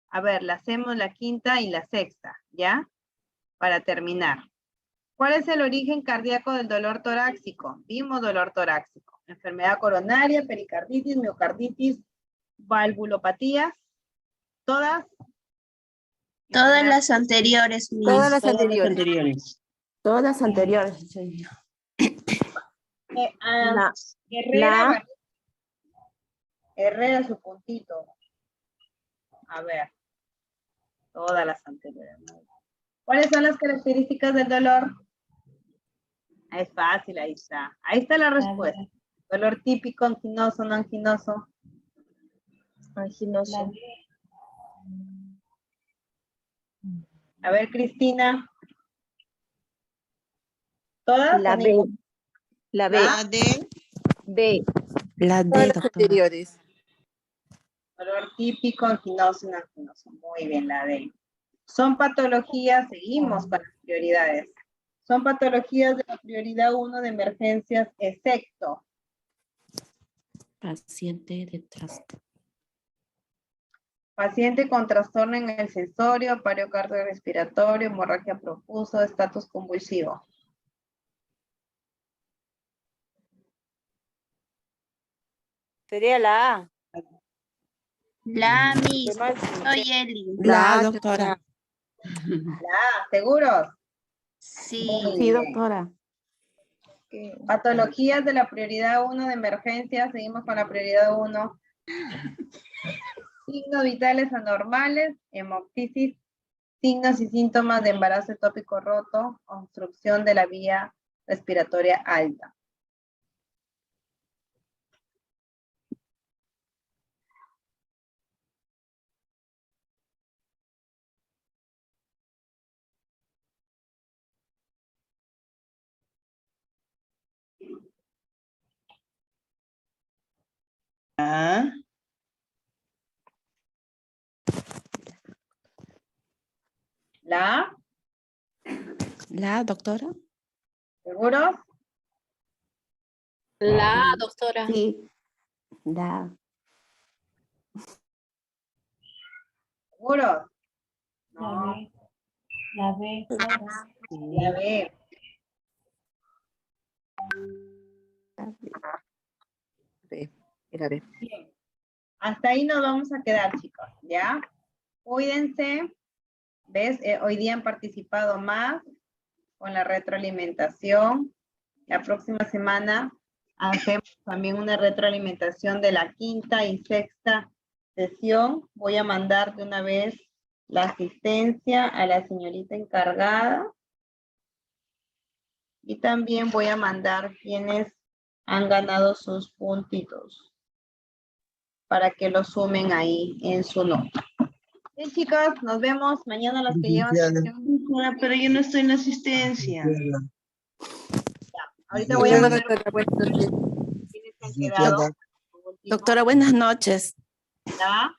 a ver, la hacemos la quinta y la sexta, ¿ya? Para terminar. ¿Cuál es el origen cardíaco del dolor torácico? Vimos dolor torácico. Enfermedad coronaria, pericarditis, miocarditis, valvulopatías. ¿Todas? Todas las anteriores. Todas las Todas las anteriores. anteriores. Todas anteriores. Herrera su puntito. A ver. Todas las anteriores. ¿Cuáles son las características del dolor? Es fácil, ahí está. Ahí está la respuesta. Dolor típico, anginoso, no anginoso. Anginoso. A ver, Cristina. ¿Todas? La B. La B. La D. B. La Todas D, las doctora. anteriores. Dolor típico, anginoso, no anginoso. Muy bien, la D. Son patologías, seguimos con las prioridades. Son patologías de la prioridad 1 de emergencias, excepto. Paciente de trastorno. Paciente con trastorno en el sensorio, paro cardiorrespiratorio, hemorragia profusa, estatus convulsivo. Sería la A. La Miss. Soy Eli. La A, doctora. La A, ¿seguros? Sí. Sí, doctora. Patologías de la prioridad 1 de emergencia, seguimos con la prioridad 1. Signos vitales anormales, hemoptisis, signos y síntomas de embarazo ectópico roto, obstrucción de la vía respiratoria alta. La. ¿La? La doctora. ¿Seguros? La doctora. Sí. La. ¿Seguros? La No. B. La B, claro. La B. Bien. Hasta ahí nos vamos a quedar, chicos, ¿ya? Cuídense. ¿Ves? Hoy día han participado más con la retroalimentación. La próxima semana hacemos también una retroalimentación de la 5ª y 6ª sesión. Voy a mandar de una vez la asistencia a la señorita encargada. Y también voy a mandar quienes han ganado sus puntitos para que lo sumen ahí en su nota. Bien, chicos, nos vemos mañana los que llevan sesión. Doctora, pero yo no estoy en asistencia. Ahorita voy a mandar quienes se han quedado. Doctora, buenas noches. ¿Ya?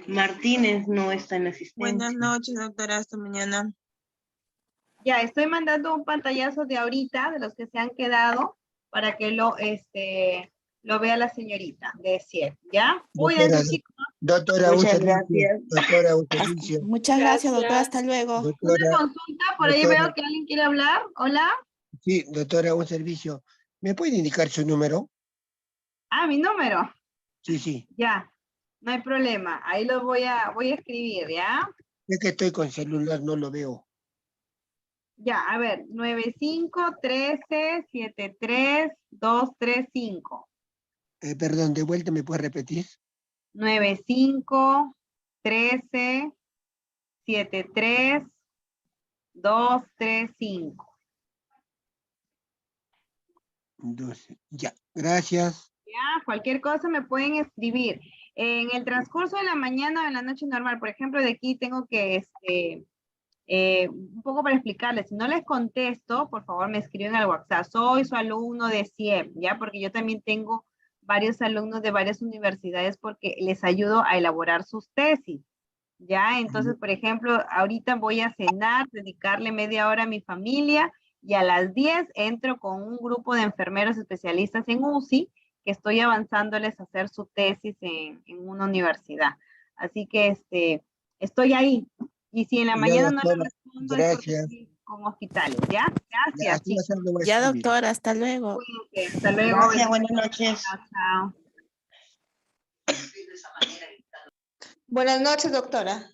Martínez no está en asistencia. Buenas noches, doctora. Hasta mañana. Ya, estoy mandando un pantallazo de ahorita, de los que se han quedado, para que lo vea la señorita de 7, ¿ya? Cuídense, chicos. Doctora, un Muchas servicio. gracias. Doctora, un servicio. Muchas gracias, doctora. Hasta luego. Una Doctora, consulta, por ahí doctora. veo que alguien quiere hablar. Hola. Sí, doctora, un servicio. ¿Me puede indicar su número? Ah, mi número. Sí, sí. Ya, no hay problema. Ahí lo voy a escribir, ¿ya? Es que estoy con celular, no lo veo. Ya, a ver, 9513733235. Perdón, de vuelta, ¿me puede repetir? 9513733235. 12. Ya, gracias. Ya, cualquier cosa me pueden escribir. En el transcurso de la mañana o en la noche normal, por ejemplo, de aquí tengo que, un poco para explicarles, si no les contesto, por favor me escriben al WhatsApp. Soy su alumno de CIEP, ¿ya? Porque yo también tengo varios alumnos de varias universidades porque les ayudo a elaborar sus tesis, ¿ya? Entonces, por ejemplo, ahorita voy a cenar, dedicarle media hora a mi familia y a las 10 entro con un grupo de enfermeros especialistas en UCI que estoy avanzándoles a hacer su tesis en una universidad. Así que estoy ahí. Y si en la mañana no les respondo, es porque estoy con hospitales, ¿ya? Gracias, chicos. Ya, doctora, hasta luego. Cuídense, hasta luego. Gracias, buenas noches. Chao. Buenas noches, doctora.